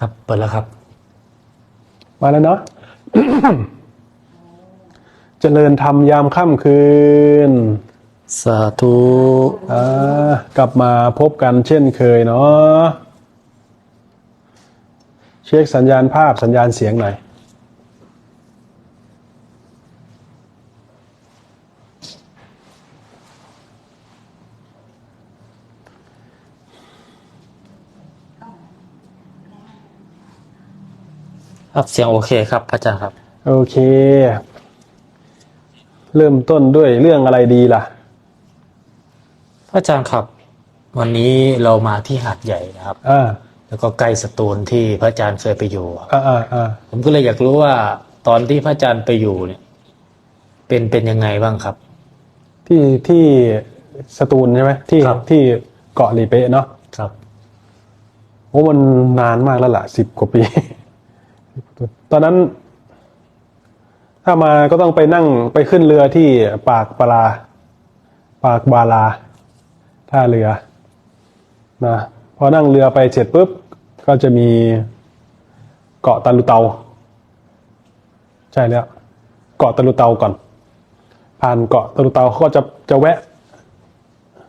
ครับเปิดแล้วครับมาแล้วเนาะ เจริญธรรมยามค่ำคืนสาธุกลับมาพบกันเช่นเคยเนาะเช็คสัญญาณภาพสัญญาณเสียงหน่อยครับเสียงโอเคครับพระอาจารย์ครับโอเคเริ่มต้นด้วยเรื่องอะไรดีล่ะพระอาจารย์ครับวันนี้เรามาที่หาดใหญ่นะครับแล้วก็ใกล้สตูลที่พระอาจารย์เคยไปอยู่ผมก็เลยอยากรู้ว่าตอนที่พระอาจารย์ไปอยู่เนี่ยเป็นยังไงบ้างครับที่สตูลใช่ไหมที่เกาะหลีเป๊ะเนาะครับโอ้มันนานมากแล้วล่ะ10 กว่าปี ตอนนั้นถ้ามาก็ต้องไปนั่งไปขึ้นเรือที่ปากบาลาท่าเรือนะพอนั่งเรือไปเสร็จปุ๊บก็จะมีเกาะตะลุเตาใช่แล้วเกาะตะลุเตาก่อนผ่านเกาะตะลุเตาเขาก็จะแวะ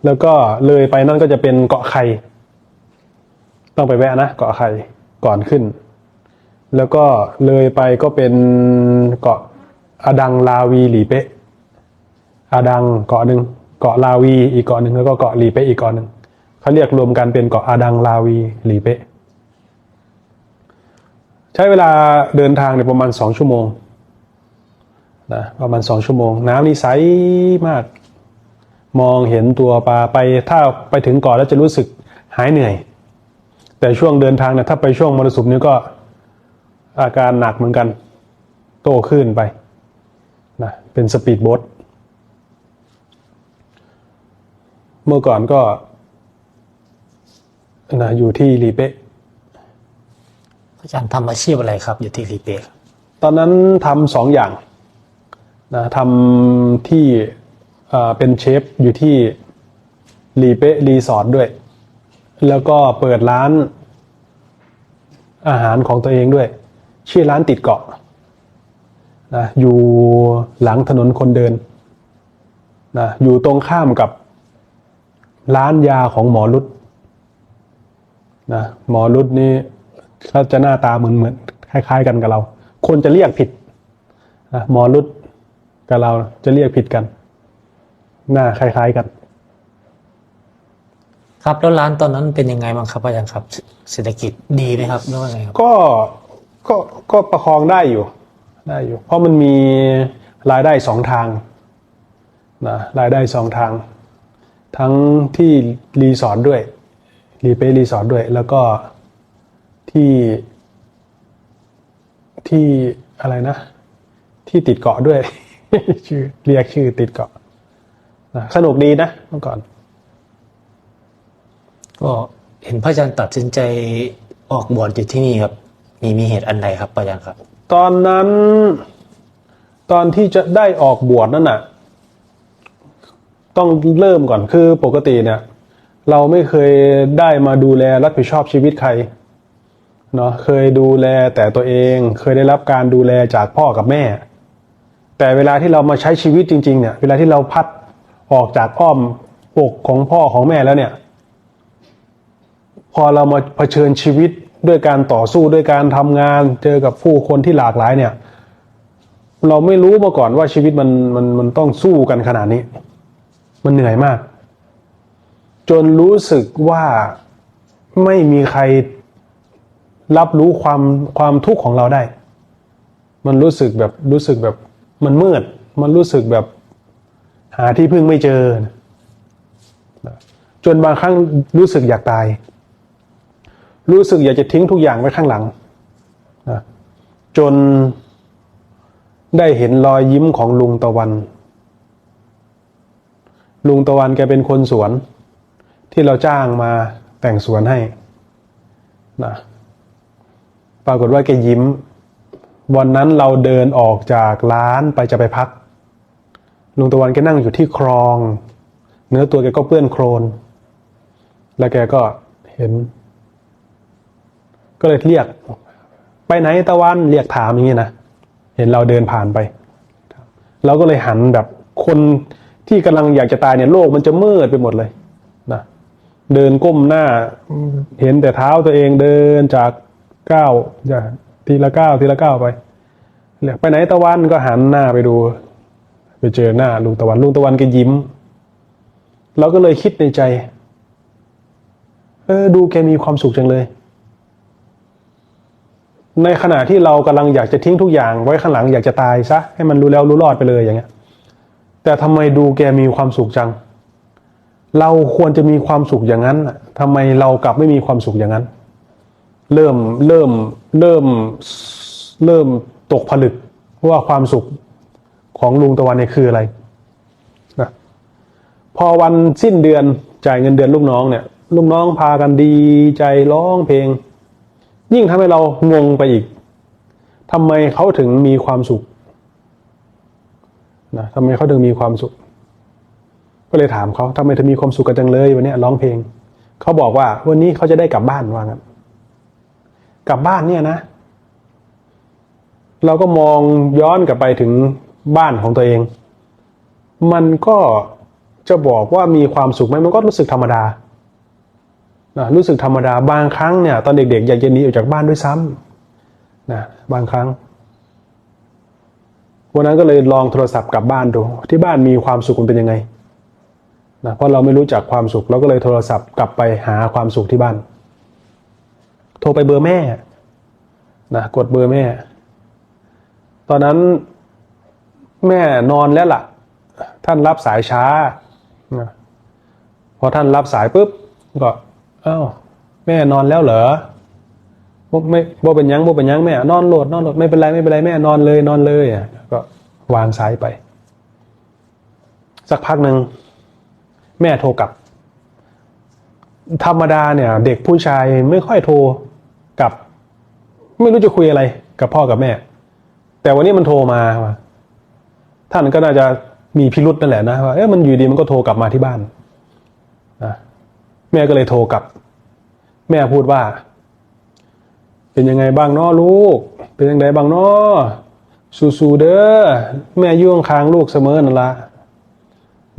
แล้วก็เลยไปนั่นก็จะเป็นเกาะไข่ต้องไปแวะนะเกาะไข่ก่อนขึ้นแล้วก็เลยไปก็เป็นเกาะอาดังลาวีหลีเป๊ะอาดังเกาะหนึ่งเกาะลาวีอีกเกาะหนึ่งแล้วก็เกาะหลีเป๊ะอีกเกาะหนึ่งเขาเรียกรวมกันเป็นเกาะอาดังลาวีหลีเป๊ะใช้เวลาเดินทางในประมาณ2 ชั่วโมงนะประมาณ2 ชั่วโมงน้ำนี่ใสมากมองเห็นตัวปลาไปถ้าไปถึงเกาะแล้วจะรู้สึกหายเหนื่อยแต่ช่วงเดินทางเนี่ยถ้าไปช่วงมรสุมนี้ก็อาการหนักเหมือนกันโต้คลื่นไปนะเป็นสปีดโบ๊ทเมื่อก่อนก็นะอยู่ที่ลีเป๊ะพระอาจารย์ทำอาชีพอะไรครับอยู่ที่ลีเป๊ะตอนนั้นทำ2 อย่างนะทำที่เป็นเชฟอยู่ที่ลีเป๊ะรีสอร์ทด้วยแล้วก็เปิดร้านอาหารของตัวเองด้วยชื่อร้านติดเกาะนะอยู่หลังถนนคนเดินนะอยู่ตรงข้ามกับร้านยาของหมอรุดนะหมอรุดนี่เขาจะหน้าตาเหมือนคล้ายๆกันกับเราคนจะเรียกผิดนะหมอรุดกับเราจะเรียกผิดกันหน้าคล้ายๆกันครับแล้วร้านตอนนั้นเป็นยังไงบ้างครับอาจารย์ครับเศรษฐกิจดีไหมครับหรือว่าไงครับก็ประคองได้อยู่เพราะมันมีรายได้2 ทางนะรายได้2 ทางทั้งที่รีสอร์ทด้วยรีเป๊ะรีสอร์ทด้วยแล้วก็ที่อะไรนะที่ติดเกาะด้วย ชื่อเรียกชื่อติดเกาะนะสนุกดีนะเมื่อก่อนก็เห็นพระอาจารย์ตัดสินใจออกบวชอยู่ที่นี่ครับมีเหตุอันใดครับพระอาจารย์ครับตอนนั้นตอนที่จะได้ออกบวชนั่นน่ะต้องเริ่มก่อนคือปกติเนี่ยเราไม่เคยได้มาดูแลรับผิดชอบชีวิตใครเนาะเคยดูแลแต่ตัวเองเคยได้รับการดูแลจากพ่อกับแม่แต่เวลาที่เรามาใช้ชีวิตจริงๆเนี่ยเวลาที่เราพัดออกจากอ้อมอกของพ่อของแม่แล้วเนี่ยพอเรามาเผชิญชีวิตด้วยการต่อสู้ด้วยการทำงานเจอกับผู้คนที่หลากหลายเนี่ยเราไม่รู้มาก่อนว่าชีวิตมันต้องสู้กันขนาดนี้มันเหนื่อยมากจนรู้สึกว่าไม่มีใครรับรู้ความทุกข์ของเราได้มันรู้สึกแบบมันมืดมันรู้สึกแบบหาที่พึ่งไม่เจอจนบางครั้งรู้สึกอยากตายรู้สึกอยากจะทิ้งทุกอย่างไว้ข้างหลังนะจนได้เห็นรอยยิ้มของลุงตะวันแกเป็นคนสวนที่เราจ้างมาแต่งสวนให้นะปรากฏว่าแกยิ้มวันนั้นเราเดินออกจากร้านจะไปพักลุงตะวันแกนั่งอยู่ที่คลองเนื้อตัวแกก็เปื้อนโคลนแล้วแกก็เห็น ก็เลยเรียกไปไหนตะวันเรียกถามอย่างนี้นะเห็นเราเดินผ่านไปเราก็เลยหันแบบคนที่กำลังอยากจะตายเนี่ยโลกมันจะมืดไปหมดเลยนะเดินก้มหน้าเห็นแต่เท้าตัวเองเดินจากก้าวทีละก้าวทีละก้าวไปเรียกไปไหนตะวันก็หันหน้าไปดูไปเจอหน้าลุงตะวันก็ยิ้มเราก็เลยคิดในใจดูแกมีความสุขจังเลยในขณะที่เรากำลังอยากจะทิ้งทุกอย่างไว้ข้างหลังอยากจะตายซะให้มันรู้แล้วรู้รอดไปเลยอย่างเงี้ยแต่ทำไมดูแกมีความสุขจังเราควรจะมีความสุขอย่างนั้นทำไมเรากลับไม่มีความสุขอย่างนั้นเริ่มตกผลึกว่าความสุขของลุงตะวันเนี่ยคืออะไรนะพอวันสิ้นเดือนจ่ายเงินเดือนลูกน้องเนี่ยลูกน้องพากันดีใจร้องเพลงยิ่งทำให้เรางงไปอีกทำไมเขาถึงมีความสุขนะทำไมเขาถึงมีความสุขก็เลยถามเขาทำไมถึงมีความสุขกันจังเลยวันนี้ร้องเพลงเขาบอกว่าวันนี้เขาจะได้กลับบ้านว่างั้นกลับบ้านเนี่ยนะเราก็มองย้อนกลับไปถึงบ้านของตัวเองมันก็จะบอกว่ามีความสุขไหมมันก็รู้สึกธรรมดารู้สึกธรรมดาบางครั้งเนี่ยตอนเด็กๆอยากจะหนีออกจากบ้านด้วยซ้ำนะบางครั้งวันนั้นก็เลยลองโทรศัพท์กลับบ้านดูที่บ้านมีความสุขมันเป็นยังไงนะเพราะเราไม่รู้จักความสุขเราก็เลยโทรศัพท์กลับไปหาความสุขที่บ้านโทรไปเบอร์แม่นะกดเบอร์แม่ตอนนั้นแม่นอนแล้วล่ะท่านรับสายช้านะพอท่านรับสายปุ๊บก็อ้าวแม่นอนแล้วเหรอไม่บ่เป็นยังแม่นอนโหลดไม่เป็นไรแม่นอนเลยก็วางสายไปสักพักหนึ่งแม่โทรกลับธรรมดาเนี่ยเด็กผู้ชายไม่ค่อยโทรกลับไม่รู้จะคุยอะไรกับพ่อกับแม่แต่วันนี้มันโทรมาท่านก็น่าจะมีพิรุธนั่นแหละนะว่ามันอยู่ดีมันก็โทรกลับมาที่บ้านแม่ก็เลยโทรกลับแม่พูดว่าเป็นยังไงบ้างน้อลูกเป็นยังไงบ้างน้อสู้ๆเด้อแม่อยู่ข้างลูกเสมอนั่นละ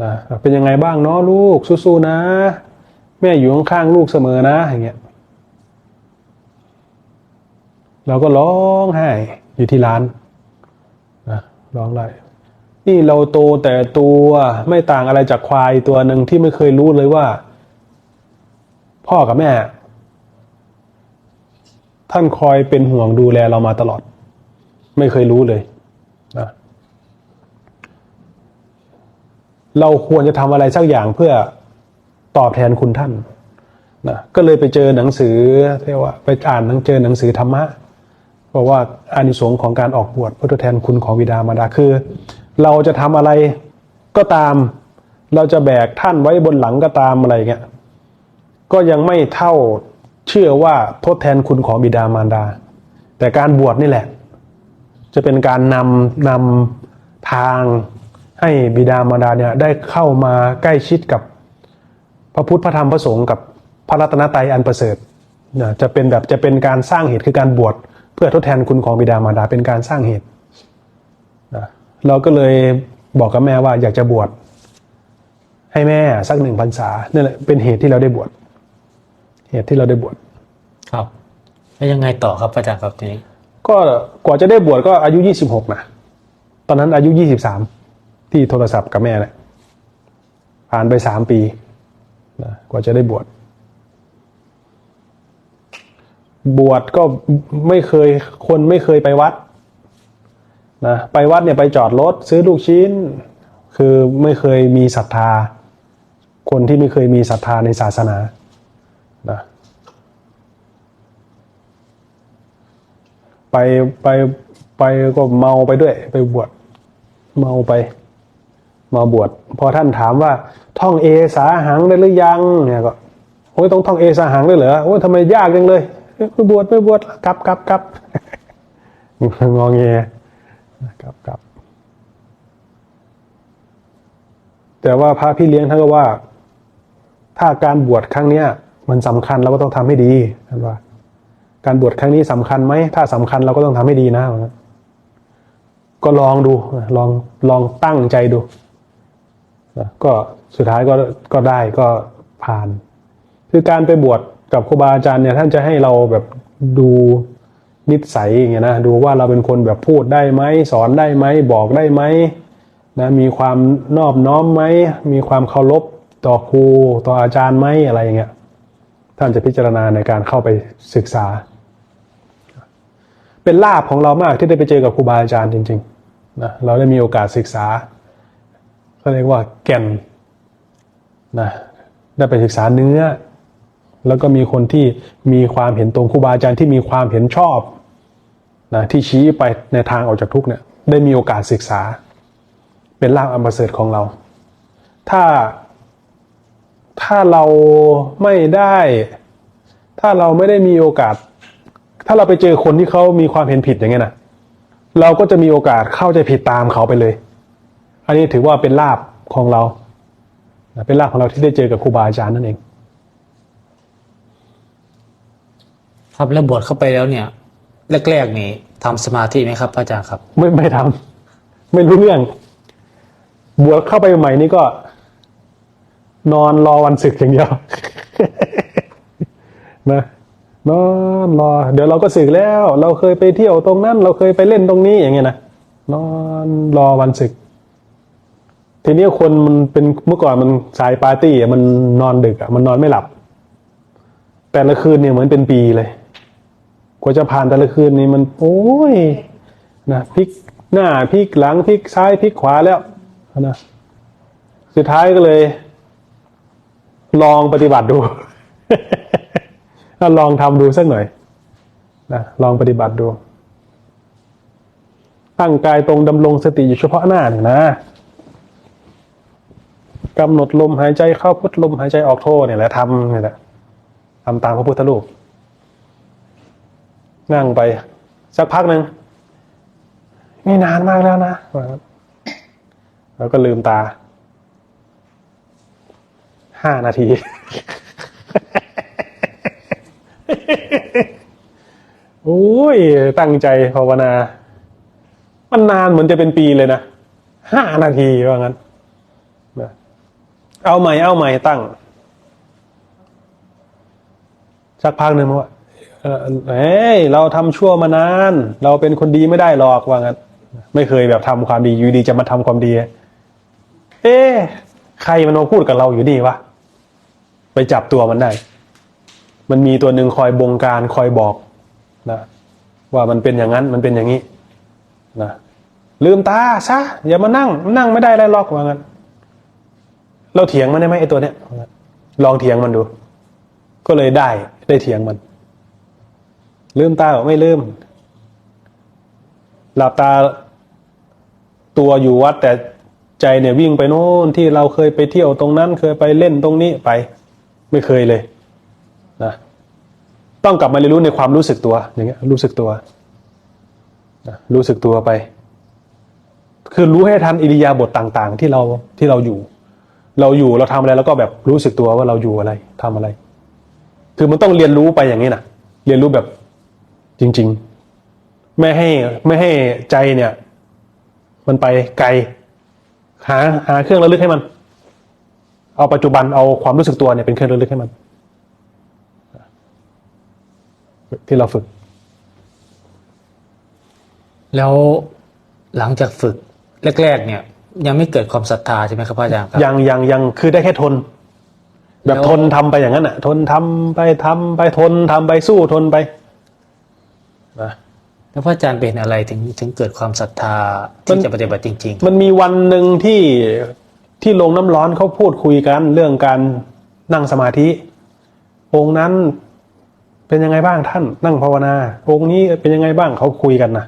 นะเป็นยังไงบ้างน้อลูกสู้ๆนะแม่อยู่ข้างลูกเสมอนะอย่างเงี้ยเราก็ร้องไห้อยู่ที่ร้านนะร้องไห้นี่เราโตแต่ตัวไม่ต่างอะไรจากควายตัวหนึ่งที่ไม่เคยรู้เลยว่าพ่อกับแม่ท่านคอยเป็นห่วงดูแลเรามาตลอดไม่เคยรู้เลยนะเราควรจะทำอะไรสักอย่างเพื่อตอบแทนคุณท่านนะก็เลยไปเจอหนังสือเรียกว่าไปอ่านเจอหนังสือธรรมะบอกว่าอานิสงส์ของการออกบวชเพื่อทดแทนคุณของบิดามารดาคือเราจะทำอะไรก็ตามเราจะแบกท่านไว้บนหลังก็ตามอะไรเงี้ยก็ยังไม่เท่าเชื่อว่าทดแทนคุณของบิดามารดาแต่การบวชนี่แหละจะเป็นการนำทางให้บิดามารดาเนี่ยได้เข้ามาใกล้ชิดกับพระพุทธพระธรรมพระสงฆ์กับพระรัตนตรัยอันประเสริฐจะเป็นการสร้างเหตุคือการบวชเพื่อทดแทนคุณของบิดามารดาเป็นการสร้างเหตุเราก็เลยบอกกับแม่ว่าอยากจะบวชให้แม่สัก1 พรรษานี่แหละเป็นเหตุที่เราได้บวชครับแล้วยังไงต่อครับอาจารย์ครับทีนี้ก็กว่าจะได้บวชก็อายุ26นะตอนนั้นอายุ23ที่โทรศัพท์กับแม่เนี่ยผ่านไป3 ปีนะกว่าจะได้บวชก็ไม่เคยไปวัดนะไปวัดเนี่ยไปจอดรถซื้อลูกชิ้นคือไม่เคยมีศรัทธาคนที่ไม่เคยมีศรัทธาในศาสนานะไปก็เมาไปด้วยไปบวชเมาบวชพอท่านถามว่าท่องเอสาหังได้หรือยังเนี่ยก็โอ้ยต้องท่องเอสาหังด้วยเหรอโอ้ยทำไมยากจังเลยไม่บวชกลับงอแงกลับแต่ว่าพระพี่เลี้ยงท่านก็ว่าถ้าการบวชครั้งเนี้ยมันสำคัญเราก็ต้องทำให้ดีท่านว่า การบวชครั้งนี้สำคัญไหมถ้าสำคัญเราก็ต้องทำให้ดีนะก็ลองดูลองตั้งใจดูก็สุดท้ายก็ได้ก็ผ่าน คือการไปบวชกับครูบาอาจารย์เนี่ยท่านจะให้เราแบบดูนิสัยอย่างเงี้ยนะดูว่าเราเป็นคนแบบพูดได้ไหมสอนได้ไหมบอกได้ไหมนะมีความนอบน้อมไหมมีความเคารพต่อครูต่ออาจารย์ไหมอะไรอย่างเงี้ยท่านจะพิจารณาในการเข้าไปศึกษาเป็นลาภของเรามากที่ได้ไปเจอกับครูบาอาจารย์จริงๆนะเราได้มีโอกาสศึกษาเขาเรียกว่าแก่นนะได้ไปศึกษาเนื้อแล้วก็มีคนที่มีความเห็นตรงครูบาอาจารย์ที่มีความเห็นชอบนะที่ชี้ไปในทางออกจากทุกข์เนี่ยได้มีโอกาสศึกษาเป็นลาภอันประเสริฐของเราถ้าเราไม่ได้ถ้าเราไม่ได้มีโอกาสถ้าเราไปเจอคนที่เขามีความเห็นผิดอย่างเงี้ยนะเราก็จะมีโอกาสเข้าใจผิดตามเขาไปเลยอันนี้ถือว่าเป็นลาภของเราเป็นลาภของเราที่ได้เจอกับครูบาอาจารย์นั่นเองครับแล้วบวชเข้าไปแล้วเนี่ยแรกๆนี่ทำสมาธิไหมครับอาจารย์ครับไม่ทำไม่รู้เรื่องบวชเข้าไปใหม่นี่ก็นอนรอวันศึกอย่างเดียวนะนอนรอเดี๋ยวเราก็ศึกแล้วเราเคยไปเที่ยวตรงนั้นเราเคยไปเล่นตรงนี้อย่างเงี้ยนะนอนรอวันศึกทีนี้คนมันเป็นเมื่อก่อนมันสายปาร์ตี้มันนอนดึกมันนอนไม่หลับแต่ละคืนเนี่ยเหมือนเป็นปีเลยกว่าจะผ่านแต่ละคืนนี่มันโอ้ยนะพลิกหน้าพลิกหลังพลิกซ้ายพลิกขวาแล้วนะสุดท้ายก็เลยลองปฏิบัติดู ลองทำดูสักหน่อยนะลองปฏิบัติดูตั้งกายตรงดำรงสติอยู่เฉพาะหน้าเนี่ยนะกำหนดลมหายใจเข้าพุทลมหายใจออกโทเนี่ยแหละทำเนี่ยแหละทำตามพระพุทธรูปนั่งไปสักพักหนึ่งนี่นานมากแล้วนะแล้วก็ลืมตา5 นาที โอ้ยตั้งใจภาวนามันนานเหมือนจะเป็นปีเลยนะ5 นาทีว่างั้นเอาใหม่ตั้งสักพักหนึ่งว่าเราทำชั่วมานานเราเป็นคนดีไม่ได้หรอกว่างั้นไม่เคยแบบทำความดีอยู่ดีจะมาทำความดีใครมันมาพูดกับเราอยู่ดีวะไปจับตัวมันได้มันมีตัวหนึ่งคอยบงการคอยบอกนะว่ามันเป็นอย่างนั้นมันเป็นอย่างนี้นะลืมตาซะอย่ามานั่งไม่ได้แล้วหรอกว่างั้นเราเถียงมันได้ไหมไอ้ตัวเนี้ยลองเถียงมันดูก็เลยได้เถียงมันลืมตาหรือไม่ลืมหลับตาตัวอยู่วัดแต่ใจเนี่ยวิ่งไปโน่นที่เราเคยไปเที่ยวตรงนั้นเคยไปเล่นตรงนี้ไปไม่เคยเลยนะต้องกลับมาเรียนรู้ในความรู้สึกตัวอย่างเงี้ยรู้สึกตัวนะรู้สึกตัวไปคือรู้ให้ทันอิริยาบถต่างๆที่เราอยู่เราทำอะไรแล้วก็แบบรู้สึกตัวว่าเราอยู่อะไรทำอะไรคือมันต้องเรียนรู้ไปอย่างนี้นะเรียนรู้แบบจริงๆไม่ให้ใจเนี่ยมันไปไกลหาเครื่องระลึกให้มันเอาปัจจุบันเอาความรู้สึกตัวเนี่ยเป็นเครื่องระลึกให้มันที่เราฝึกแล้วหลังจากฝึกแรกๆเนี่ยยังไม่เกิดความศรัทธาใช่ไหมครับอาจารย์ครับยังคือได้แค่ทนแบบทนทำไปอย่างนั้นอ่ะทนทำไปทนทำไปสู้ทนไปนะแล้วพระอาจารย์เป็นอะไรถึงเกิดความศรัทธาที่จะปฏิบัติจริงๆมันมีวันหนึ่งที่ลงน้ำร้อนเขาพูดคุยกันเรื่องการนั่งสมาธิองค์นั้นเป็นยังไงบ้างท่านนั่งภาวนาองค์นี้เป็นยังไงบ้างเขาคุยกันนะ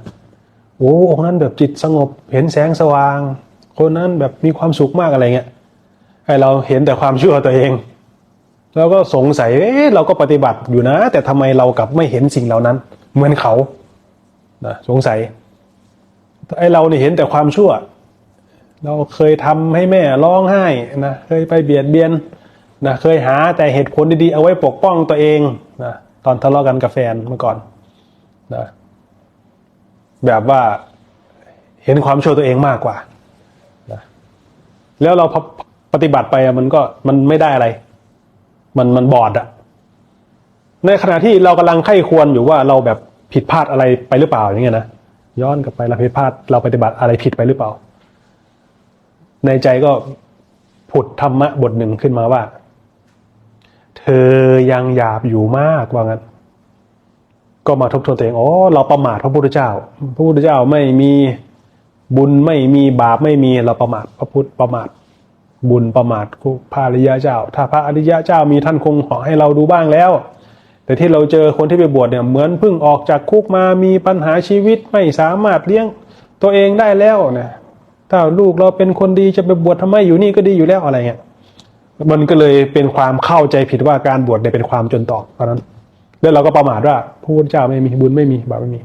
โอ้องค์นั้นแบบจิตสงบเห็นแสงสว่างคนนั้นแบบมีความสุขมากอะไรเงี้ยไอเราเห็นแต่ความชั่วตัวเองแล้วก็สงสัยเราก็ปฏิบัติอยู่นะแต่ทำไมเรากลับไม่เห็นสิ่งเหล่านั้นเหมือนเขานะสงสัยไอเราเนี่ยเห็นแต่ความชั่วเราเคยทำให้แม่ร้องไห้นะเคยไปเบียดเบียนนะเคยหาแต่เหตุผลดีๆเอาไว้ปกป้องตัวเองนะ ตอนทะเลาะกันกับแฟนเมื่อก่อนนะแบบว่าเห็นความชั่วตัวเองมากกว่านะแล้วเราปฏิบัติไปมันไม่ได้อะไร มันบอดอะในขณะที่เรากำลังไข้ควรอยู่ว่าเราแบบผิดพลาดอะไรไปหรือเปล่าอย่างเงี้ยนะย้อนกลับไปเราผิดพลาดเราปฏิบัติอะไรผิดไปหรือเปล่าในใจก็ผุดธรรมะบทหนึ่งขึ้นมาว่าเธอยังหยาบอยู่มากว่างั้นก็มาทบทวนตัวเองอ๋อเราประมาทพระพุทธเจ้าพระพุทธเจ้าไม่มีบุญไม่มีบาปไม่มีเราประมาทพระพุทธประมาทบุญประมาทพระอริยเจ้าถ้าพระอริยเจ้ามีท่านคงขอให้เราดูบ้างแล้วแต่ที่เราเจอคนที่ไปบวชเนี่ยเหมือนเพิ่งออกจากคุกมามีปัญหาชีวิตไม่สามารถเลี้ยงตัวเองได้แล้วเนี่ยถ้าลูกเราเป็นคนดีจะไปบวชทำไมอยู่นี่ก็ดีอยู่แล้วอะไรเงี้ยมันก็เลยเป็นความเข้าใจผิดว่าการบวชเนี่ยเป็นความจนตอกเพราะนั้นแล้วเราก็ประมาทว่าพระพุทธเจ้าไม่มีบุญไม่มีบาปไม่มี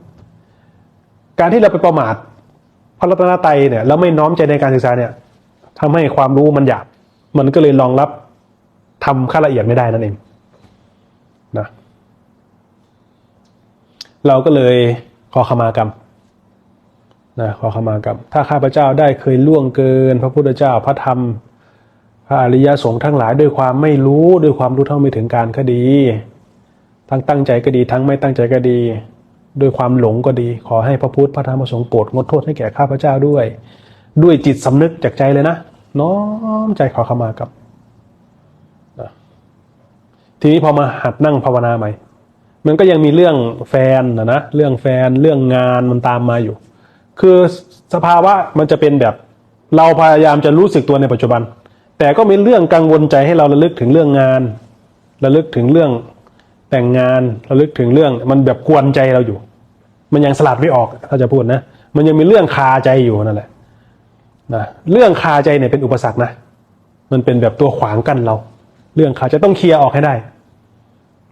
การที่เราไปประมาทพระรัตนตรัยเนี่ยแล้วไม่น้อมใจในการศึกษาเนี่ยทำให้ความรู้มันหยาบมันก็เลยรองรับทำขั้นละเอียดไม่ได้นั่นเองนะเราก็เลยขอขมากรรมนะขอขมากรรมถ้าข้าพเจ้าได้เคยล่วงเกินพระพุทธเจ้าพระธรรมพระอริยสงฆ์ทั้งหลายด้วยความไม่รู้ด้วยความรู้เท่าไม่ถึงการก็ดีทั้งตั้งใจก็ดีทั้งไม่ตั้งใจก็ดีด้วยความหลงก็ดีขอให้พระพุทธพระธรรมพระสงฆ์โปรดงดโทษให้แก่ข้าพเจ้าด้วยจิตสำนึกจากใจเลยนะน้อมใจขอขมากรรมทีนี้พอมาหัดนั่งภาวนาใหม่มันก็ยังมีเรื่องแฟนนะเรื่องแฟนเรื่องงานมันตามมาอยู่คือสภาวะมันจะเป็นแบบเราพยายามจะรู้สึกตัวในปัจจุบันแต่ก็มีเรื่องกังวลใจให้เราระลึกถึงเรื่องงานระลึกถึงเรื่องแต่งงานระลึกถึงเรื่องมันแบบกวนใจเราอยู่มันยังสลัดไม่ออกถ้าจะพูดนะมันยังมีเรื่องคาใจอยู่นั่นแหละนะเรื่องคาใจเนี่ยเป็นอุปสรรคนะมันเป็นแบบตัวขวางกั้นเราเรื่องคาใจต้องเคลียร์ออกให้ได้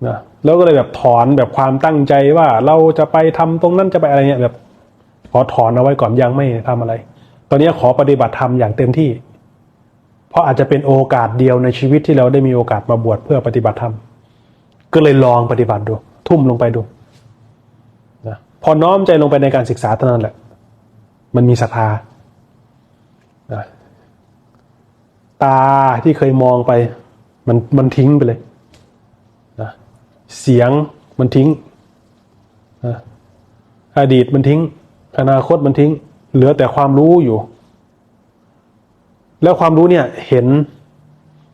นะแล้วก็เลยแบบถอนแบบความตั้งใจว่าเราจะไปทำตรงนั้นจะไปอะไรเงี้ยแบบขอถอนเอาไว้ก่อนยังไม่ทำอะไรตอนนี้ขอปฏิบัติธรรมอย่างเต็มที่เพราะอาจจะเป็นโอกาสเดียวในชีวิตที่เราได้มีโอกาสมาบวชเพื่อปฏิบัติธรรมก็เลยลองปฏิบัติดูทุ่มลงไปดูนะพอน้อมใจลงไปในการศึกษาเท่านั้นแหละมันมีศรัทธานะตาที่เคยมองไปมันทิ้งไปเลยนะเสียงมันทิ้งนะอดีตมันทิ้งอนาคตมันทิ้งเหลือแต่ความรู้อยู่แล้วความรู้เนี่ยเห็น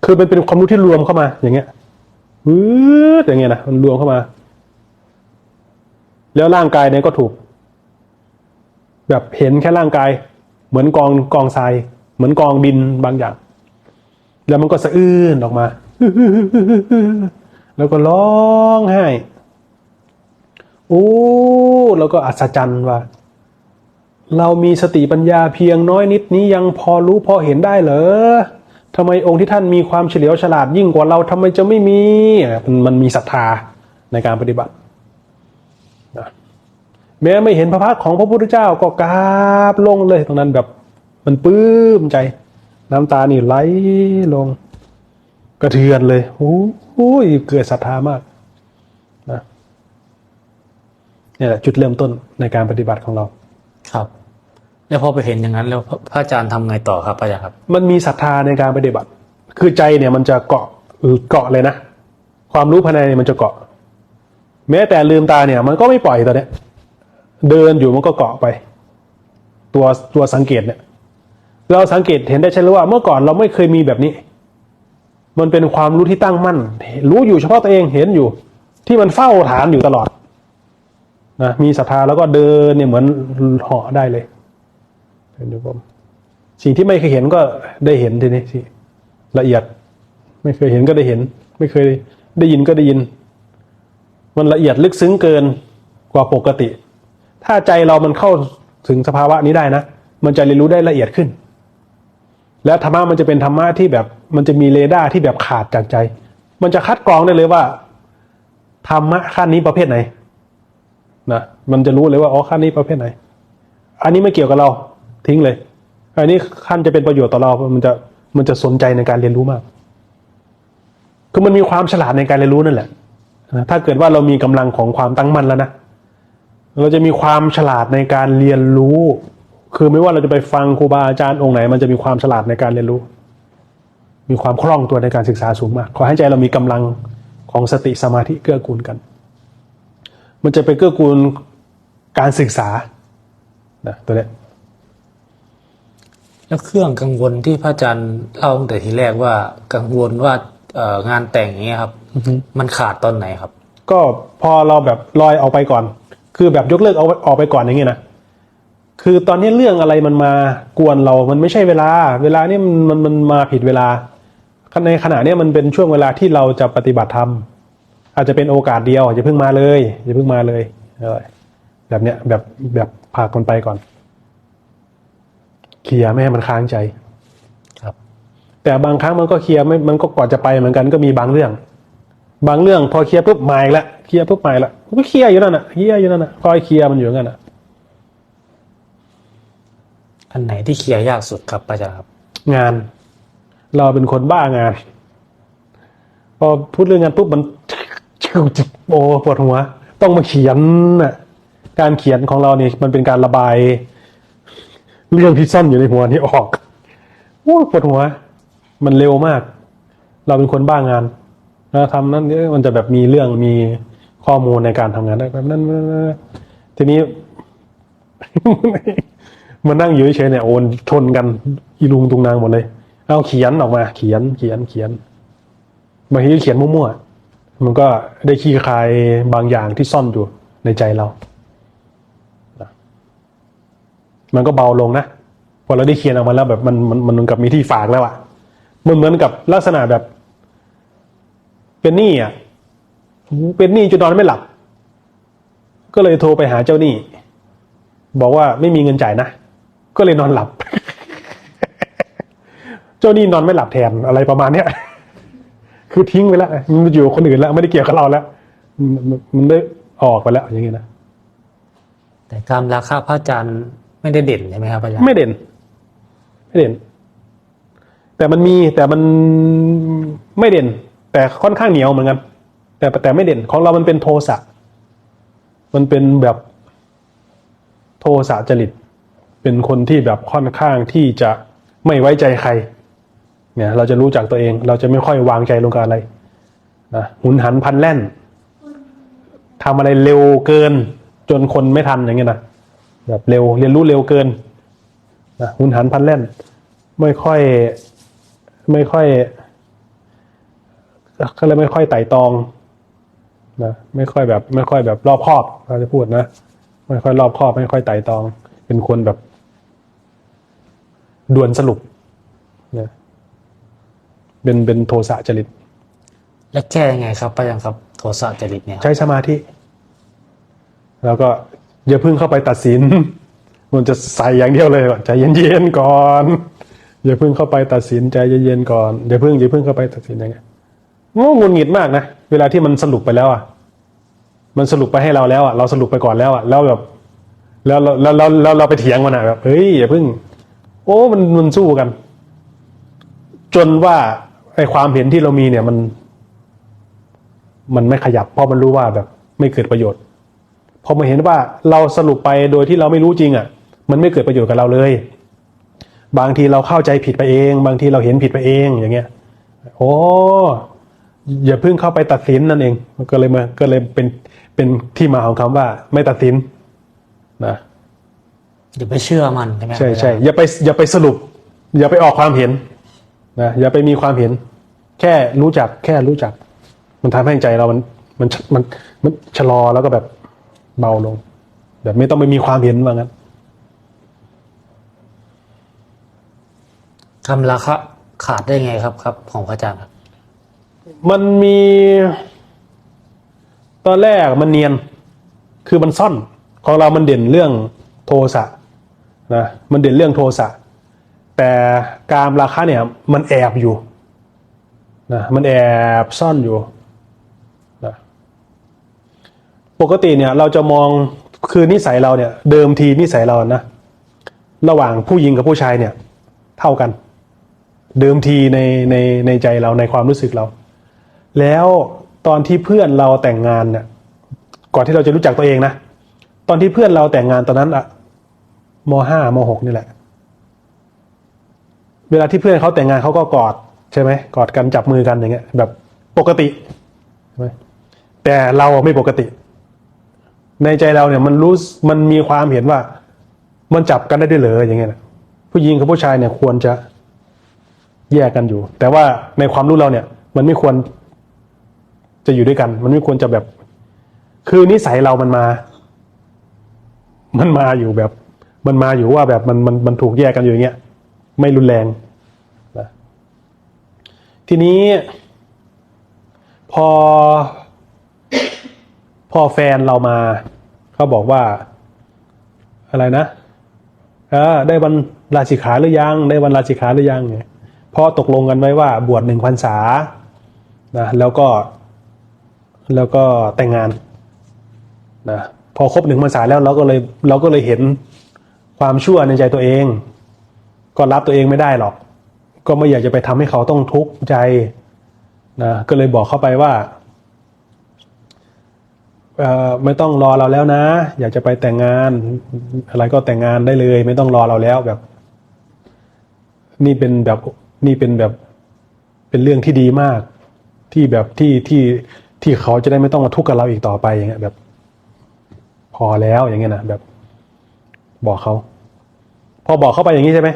คือเป็นความรู้ที่รวมเข้ามาอย่างเงี้ยอย่างเงี้ยนะมันรวมเข้ามาแล้วร่างกายเนี่ยก็ถูกแบบเห็นแค่ร่างกายเหมือนกองทรายเหมือนกองดินบางอย่างแล้วมันก็สะอื้นออกมาแล้วก็ร้องไห้โอ้แล้วก็อัศจรรย์ว่าเรามีสติปัญญาเพียงน้อยนิดนี้ยังพอรู้พอเห็นได้เหรอทำไมองค์ที่ท่านมีความเฉลียวฉลาดยิ่งกว่าเราทำไมจะไม่มีมันมีศรัทธาในการปฏิบัตินะแม้ไม่เห็นพระพักตร์ของพระพุทธเจ้าก็กราบลงเลยตรงนั้นแบบมันปลื้มใจน้ำตานี่ไหลลงกระเทือนเลยโอ้ยเกิดศรัทธามากนะนี่แหละจุดเริ่มต้นในการปฏิบัติของเราครับแล้วพอไปเห็นอย่างนั้นแล้วพระอาจารย์ทำไงต่อครับอาจารย์ครับมันมีศรัทธาในการปฏิบัติคือใจเนี่ยมันจะเกาะเลยนะความรู้ภายในมันจะเกาะแม้แต่ลืมตาเนี่ยมันก็ไม่ปล่อยตัวเนี้ยเดินอยู่มันก็เกาะไปตัวสังเกตเนี่ยเราสังเกตเห็นได้ใช่หรือว่าเมื่อก่อนเราไม่เคยมีแบบนี้มันเป็นความรู้ที่ตั้งมั่นรู้อยู่เฉพาะตัวเองเห็นอยู่ที่มันเฝ้าฐานอยู่ตลอดนะมีศรัทธาแล้วก็เดินเนี่ยเหมือนเหาะได้เลยเห็นดูผมสิ่งที่ไม่เคยเห็นก็ได้เห็นทีนี้สิละเอียดไม่เคยเห็นก็ได้เห็นไม่เคยได้ยินก็ได้ยินมันละเอียดลึกซึ้งเกินกว่าปกติถ้าใจเรามันเข้าถึงสภาวะนี้ได้นะมันจะเรียนรู้ได้ละเอียดขึ้นแล้วธรรมะมันจะเป็นธรรมะที่แบบมันจะมีเรดาร์ที่แบบขาดจากใจมันจะคัดกรองได้เลยว่าธรรมะขั้นนี้ประเภทไหนนะมันจะรู้เลยว่าอ๋อขั้นนี้ประเภทไหนอันนี้ไม่เกี่ยวกับเราทิ้งเลยอันนี้ขั้นจะเป็นประโยชน์ต่อเรามันจะสนใจในการเรียนรู้มากคือมันมีความฉลาดในการเรียนรู้นั่นแหละ ถ้าเกิดว่าเรามีกำลังของความตั้งมั่นแล้วนะเราจะมีความฉลาดในการเรียนรู้ คือไม่ว่าเราจะไปฟังครูบาอาจารย์องค์ไหนมันจะมีความฉลาดในการเรียนรู้มีความคล่องตัวในการศึกษาสูงมากขอให้ใจเรามีกำลังของสติสมาธิเกื้อกูลกันมันจะไปเกื้อกูลการศึกษานะตัวนี้ แล้วเครื่องกังวลที่พระอาจารย์เล่าตั้งแต่ทีแรกว่ากังวลว่างานแต่งอย่างเงี้ยครับมันขาดตอนไหนครับก็พอเราแบบลอยออกไปก่อนคือแบบยกเลิกเอาออกไปก่อนอย่างเงี้ยนะคือตอนนี้เรื่องอะไรมันมากวนเรามันไม่ใช่เวลานี่มันมาผิดเวลาในขณะนี้มันเป็นช่วงเวลาที่เราจะปฏิบัติธรรมอาจจะเป็นโอกาสเดียวอย่าเพิ่งมาเลยแบบเนี้ยแบบพาคนไปก่อนเคลียร์ไม่ให้มันค้างใจครับแต่บางครั้งมันก็เคลียร์ไม่มันก็ก่อนจะไปเหมือนกันก็มีบางเรื่องพอเคลียร์ปุ๊บมาอีกแล้วเคลียร์ปุ๊บมาอีกแล้วก็เคลียร์อยู่นั่นน่ะคอยเคลียร์มันอยู่งั้นน่ะอันไหนที่เคลียร์ยากสุดครับอาจารย์ครับงานเราเป็นคนบ้างานพอพูดเรื่องงานปุ๊บมันโอ้ปวดหัวต้องมาเขียนน่ะการเขียนของเรานี่มันเป็นการระบายเรื่องที่ซ่อนอยู่ในหัวนี่ออกโอ้ปวดหัวมันเร็วมากเราเป็นคนบ้างานแล้วทำนั้นเนี่ยมันจะแบบมีเรื่องมีข้อมูลในการทำงานได้แบบนั้นทีนี้ มันนั่งอยู่เฉยๆเนี่ยโอนชนกันอีลุงตุงนางหมดเลยเอาเขียนออกมาเขียนบางทีเขียนมั่วๆมันก็ได้ขี้คายบางอย่างที่ซ่อนอยู่ในใจเรามันก็เบาลงนะพอเราได้เขียนออกมาแล้วแบบมันกับมีที่ฝากแล้วอ่ะมันเหมือนกับลักษณะแบบเป็นหนี้จนนอนไม่หลับก็เลยโทรไปหาเจ้าหนี้บอกว่าไม่มีเงินจ่ายนะก็เลยนอนหลับ เจ้าหนี้นอนไม่หลับแทนอะไรประมาณเนี้ยคือทิ้งไปแล้วมันอยู่กับคนอื่นแล้วไม่ได้เกี่ยวกับเราแล้วมันได้ออกไปแล้วอย่างเงี้ยนะแต่การราคาพระอาจารย์ไม่ได้เด่นใช่ไหมครับอาจารย์ไม่เด่นแต่มันไม่เด่นแต่ค่อนข้างเหนียวเหมือนกันแต่ไม่เด่นของเรามันเป็นโทสะมันเป็นแบบโทสะจริตเป็นคนที่แบบค่อนข้างที่จะไม่ไว้ใจใครเนี่ยเราจะรู้จักตัวเองเราจะไม่ค่อยวางใจลงกับอะไรนะหุนหันพลันแล่นทำอะไรเร็วเกินจนคนไม่ทันอย่างเงี้ยนะแบบเร็วเรียนรู้เร็วเกินนะหุนหันพลันแล่นไม่ค่อยก็เลยไม่ค่อยไต่ตองนะไม่ค่อยแบบรอบคอบเราจะพูดนะไม่ค่อยรอบคอบไม่ค่อยไต่ตองเป็นคนแบบด่วนสรุปนะเป็นโทสะจริต และแก้ยังไงครับอาจารย์ครับโทสะจริตเนี่ยใช้สมาธิแล้วก็อย่าเพิ่งเข้าไปตัดสินมันจะใส่อย่างเดียวเลยใจเย็นๆก่อนอย่าเพิ่งเข้าไปตัดสินใจเย็นๆก่อนอย่าเพิ่งเข้าไปตัดสินอย่างเงี้ยโง่หงุดหงิดมากนะเวลาที่มันสรุปไปแล้วอ่ะมันสรุปไปให้เราแล้วอ่ะเราสรุปไปก่อนแล้วอ่ะแล้วแบบแล้วเราไปเถียงมันอ่ะแบบเฮ้ยอย่าเพิ่งโอ้มันสู้กันจนว่าไอ้ความเห็นที่เรามีเนี่ยมันไม่ขยับเพราะมันรู้ว่าแบบไม่เกิดประโยชน์พอมาเห็นว่าเราสรุปไปโดยที่เราไม่รู้จริงอ่ะมันไม่เกิดประโยชน์กับเราเลยบางทีเราเข้าใจผิดไปเองบางทีเราเห็นผิดไปเองอย่างเงี้ยโอ้อย่าเพิ่งเข้าไปตัดสินนั่นเองมันก็เลยเป็นที่มาของคำว่าไม่ตัดสินนะอย่าไปเชื่อมันใช่ไหมใช่อย่าไปสรุปอย่าไปออกความเห็นนะอย่าไปมีความเห็นแค่รู้จักมันทำให้ใจเรามันชะลอแล้วก็แบบเบาลงแบบไม่ต้องไปมีความเห็นว่างั้นคำราคะขาดได้ไงครับของพระอาจารย์ครับมันมีตอนแรกมันเนียนคือมันซ่อนของเรามันเด่นเรื่องโทสะนะมันเด่นเรื่องโทสะแต่กามราคะเนี่ยมันแอบอยู่นะมันแอบซ่อนอยู่นะปกติเนี่ยเราจะมองคือนิสัยเราเนี่ยเดิมทีนิสัยเรานะระหว่างผู้หญิงกับผู้ชายเนี่ยเท่ากันเดิมทีในใจเราในความรู้สึกเราแล้ว ตอนที่เพื่อนเราแต่งงานเนี่ยก่อนที่เราจะรู้จักตัวเองนะตอนที่เพื่อนเราแต่งงานตอนนั้นอะม.5 ม.6นี่แหละเวลาที่เพื่อนเขาแต่งงานเขาก็กอดใช่ไหมกอดกันจับมือกันอย่างเงี้ยแบบปกติใช่ไหมแต่เราไม่ปกติในใจเราเนี่ยมันมีความเห็นว่ามันจับกันได้ด้วยเหรออย่างเงี้ยนะผู้หญิงกับผู้ชายเนี่ยควรจะแยกกันอยู่แต่ว่าในความรู้เราเนี่ยมันไม่ควรจะอยู่ด้วยกันมันไม่ควรจะแบบคือนิสัยเรามันมาอยู่แบบมันมาอยู่ว่าแบบมันถูกแยกกันอยู่อย่างเงี้ยไม่รุนแรงนะทีนี้พอแฟนเรามาเขาบอกว่าอะไรนะได้วันลาสิกขาหรือยังได้วันลาสิกขาหรือยังเนี่ยพอตกลงกันไว้ว่าบวช1 พรรษานะแล้วก็แต่งงานนะพอครบ1 พรรษาแล้วเราก็เลยเห็นความชั่วในใจตัวเองก็รับตัวเองไม่ได้หรอกก็ไม่อยากจะไปทำให้เขาต้องทุกข์ใจนะก็เลยบอกเขาไปว่าไม่ต้องรอเราแล้วนะอยากจะไปแต่งงานอะไรก็แต่งงานได้เลยไม่ต้องรอเราแล้วแบบนี่เป็นเป็นเรื่องที่ดีมากที่แบบที่เขาจะได้ไม่ต้องมาทุกข์กับเราอีกต่อไปอย่างเงี้ยแบบพอแล้วอย่างเงี้ยนะแบบบอกเขาพอบอกเขาไปอย่างนี้ใช่ไหม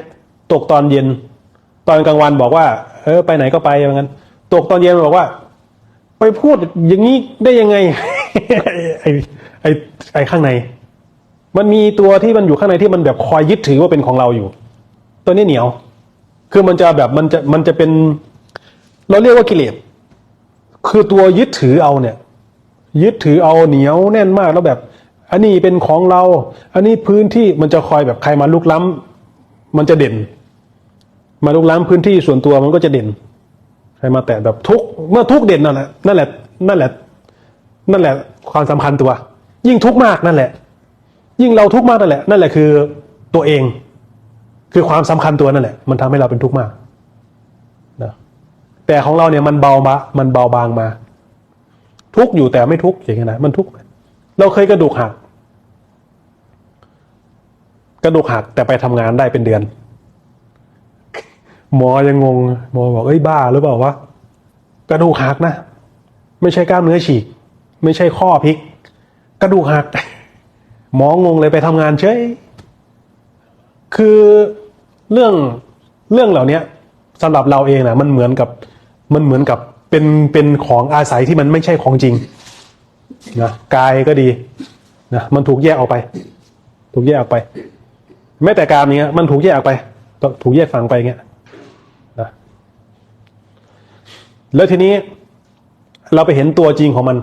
ตกตอนเย็นตอนกลางวันบอกว่าไปไหนก็ไปอย่างนั้นตกตอนเย็นบอกว่าไปพูดอย่างนี้ได้ยังไง ไอ้ข้างในมันมีตัวที่มันอยู่ข้างในที่มันแบบคอยยึดถือว่าเป็นของเราอยู่ตัวนี้เหนียวคือมันจะแบบมันจะเป็นเราเรียกว่ากิเลสคือตัวยึดถือเอาเนี่ยยึดถือเอาเหนียวแน่นมากแล้วแบบอันนี้เป็นของเราอันนี้พื้นที่มันจะคอยแบบใครมาลุกล้ำมันจะเด่นมาลุกล้ำพื้นที่ส่วนตัวมันก็จะเด่นใครมาแตะแบบทุกเมื่อทุกเด่นนั่นแหละความสำคัญตัวยิ่งทุกข์มากนั่นแหละยิ่งเราทุกข์มากนั่นแหละคือตัวเองคือความสำคัญตัวนั่นแหละมันทำให้เราเป็นทุกข์มากนะแต่ของเราเนี่ยมันเบาบางมาทุกข์อยู่แต่ไม่ทุกข์อย่างเงี้ยนะมันทุกข์เราเคยกระดูกหักแต่ไปทำงานได้เป็นเดือนหมอยังงงหมอบอกบ้าหรือเปล่าวะกระดูกหักนะไม่ใช่กล้ามเนื้อฉีกไม่ใช่ข้อพลิกกระดูกหักหมองงเลยไปทำงานเฉยคือเรื่องเหล่านี้สำหรับเราเองนะมันเหมือนกับเป็นของอาศัยที่มันไม่ใช่ของจริงนะกายก็ดีนะมันถูกแยกออกไปแม้แต่กายเนี้ยมันถูกแยกออกไปถูกแยกฝังไปเงี้ยนะแล้วทีนี้เราไปเห็นตัวจริงของมัน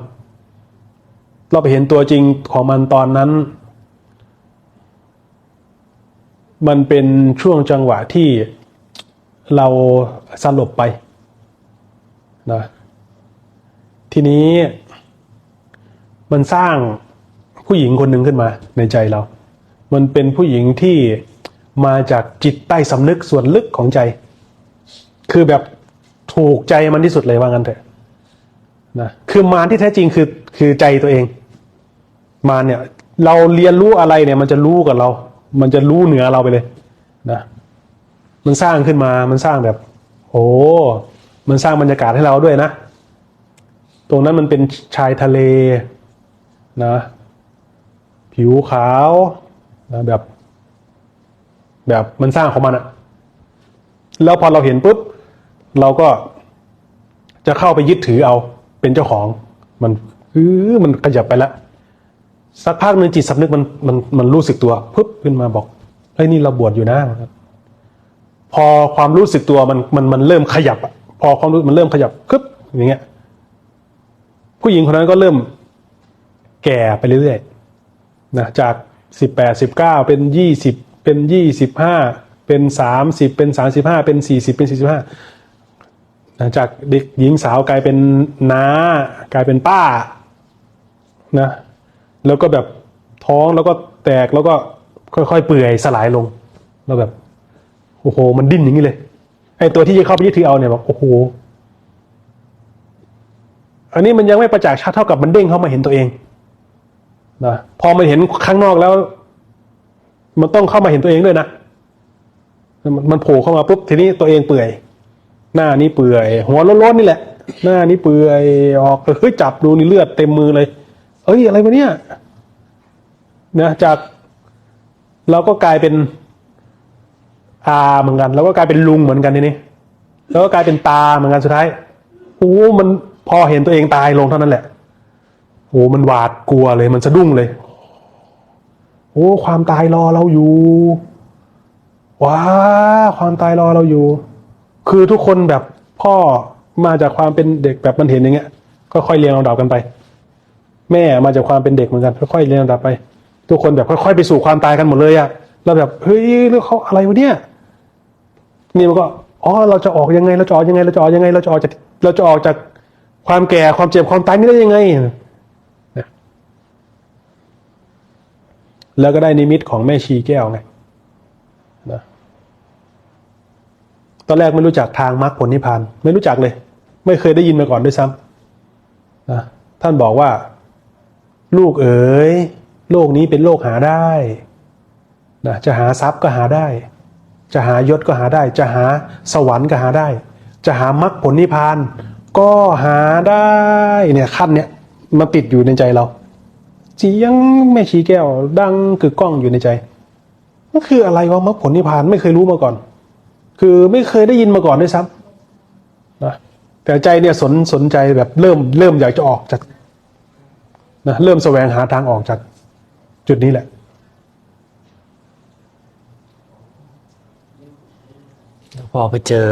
ตอนนั้นมันเป็นช่วงจังหวะที่เราสลบไปนะทีนี้มันสร้างผู้หญิงคนหนึ่งขึ้นมาในใจเรามันเป็นผู้หญิงที่มาจากจิตใต้สำนึกส่วนลึกของใจคือแบบถูกใจมันที่สุดเลยว่างั้นเถอะนะคือมารที่แท้จริงคือใจตัวเองมารเนี่ยเราเรียนรู้อะไรเนี่ยมันจะรู้กับเรามันจะรู้เหนือเราไปเลยนะมันสร้างขึ้นมามันสร้างแบบมันสร้างบรรยากาศให้เราด้วยนะตรงนั้นมันเป็นชายทะเลนะผิวขาวนะแบบมันสร้างของมันอะแล้วพอเราเห็นปุ๊บเราก็จะเข้าไปยึดถือเอาเป็นเจ้าของมันขยับไปแล้วสักพักนึงจิตสำนึกมันรู้สึกตัวปุ๊บขึ้นมาบอกนี่เราบวชอยู่นะพอความรู้สึกตัวมันเริ่มขยับอะพอความรู้มันเริ่มขยับปึ๊บอย่างเงี้ยผู้หญิงคนนั้นก็เริ่มแก่ไปเรื่อยๆนะจาก18 19เป็น20เป็น25เป็น30เป็น35เป็น40เป็น45นะจากเด็กหญิงสาวกลายเป็นน้ากลายเป็นป้านะแล้วก็แบบท้องแล้วก็แตกแล้วก็ค่อยๆเปื่อยสลายลงแล้วแบบโอ้โหมันดิ้นอย่างนี้เลยไอ้ตัวที่จะเข้าไปยึดถือเอาเนี่ยบอกโอ้โห อันนี้มันยังไม่ประจักษ์ชัดเท่ากับมันเด้งเข้ามาเห็นตัวเองนะพอมันเห็นข้างนอกแล้ว มันต้องเข้ามาเห็นตัวเองด้วยนะมันโผล่เข้ามาปุ๊บทีนี้ตัวเองเปื่อยหน้านี้เปื่อยหัวโล้นๆนี่แหละหน้านี้เปื่อยออกเฮ้ยจับดูนี่เลือดเต็มมือเลยเอ้ยอะไรวะเนี่ยนะจากเราก็กลายเป็นอาเหมือนกันแล้วก็กลายเป็นลุงเหมือนกันทีนี้แล้วก็กลายเป็นตาเหมือนกันสุดท้ายโอ้มันพอเห็นตัวเองตายลงเท่านั้นแหละโอ้มันหวาดกลัวเลยมันสะดุ้งเลยโอ้ความตายรอเราอยู่ว้าความตายรอเราอยู่คือทุกคนแบบพ่อมาจากความเป็นเด็กแบบมันเห็นอย่างเงี้ยค่อยๆเรียงลำดับกันไปแม่มาจากความเป็นเด็กเหมือนกันค่อยๆเรียงลำดับไปทุกคนแบบค่อยๆไปสู่ความตายกันหมดเลยอะเราแบบเฮ้ยเรื่องเขาอะไรวะเนี่ยนี่มันก็อ๋อเราจะออกยังไงเราจะออกยังไงเราจะออกยังไงเราจะออกจากความแก่ความเจ็บความตายนี่ได้ยังไงแล้วก็ได้นิมิตของแม่ชีแก้วไงนะตอนแรกไม่รู้จักทางมรรคผลนิพพานไม่รู้จักเลยไม่เคยได้ยินมาก่อนด้วยซ้ำนะท่านบอกว่าลูกเอ๋ยโลกนี้เป็นโลกหาได้นะจะหาทรัพย์ก็หาได้จะหายศก็หาได้จะหาสวรรค์ก็หาได้จะหามรรคผลนิพพานก็หาได้เนี่ยขั้นเนี้ยมาติดอยู่ในใจเราเสียงแม่ชีแก้วดังกึกก้องอยู่ในใจมันคืออะไรวะมรรคผลนิพพานไม่เคยรู้มาก่อนคือไม่เคยได้ยินมาก่อนด้วยซ้ำนะแต่ใจเนี่ยสนใจแบบเริ่มอยากจะออกจากนะเริ่มแสวงหาทางออกจากจุดนี้แหละพอไปเจอ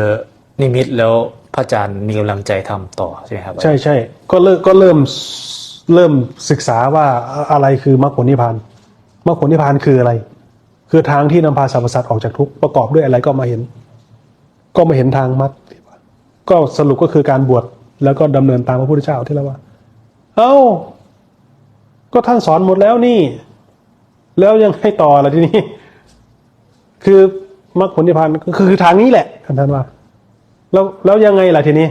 นิมิตแล้วพระอาจารย์มีกำลังใจทำต่อใช่ไหมครับใช่ก็เริ่มศึกษาว่าอะไรคือมรรคผลนิพพานมรรคผลนิพพานคืออะไรคือทางที่นำพาสรรพสัตว์ออกจากทุกข์ประกอบด้วยอะไรก็มาเห็นทางมรรคก็สรุปก็คือการบวชแล้วก็ดำเนินตามพระพุทธเจ้าที่เราว่าเอ้าก็ท่านสอนหมดแล้วนี่แล้วยังให้ต่ออะไรทีนี้คือมรรคผลนิพพานก็คือทางนี้แหละท่านว่าแล้วยังไงล่ะทีนี้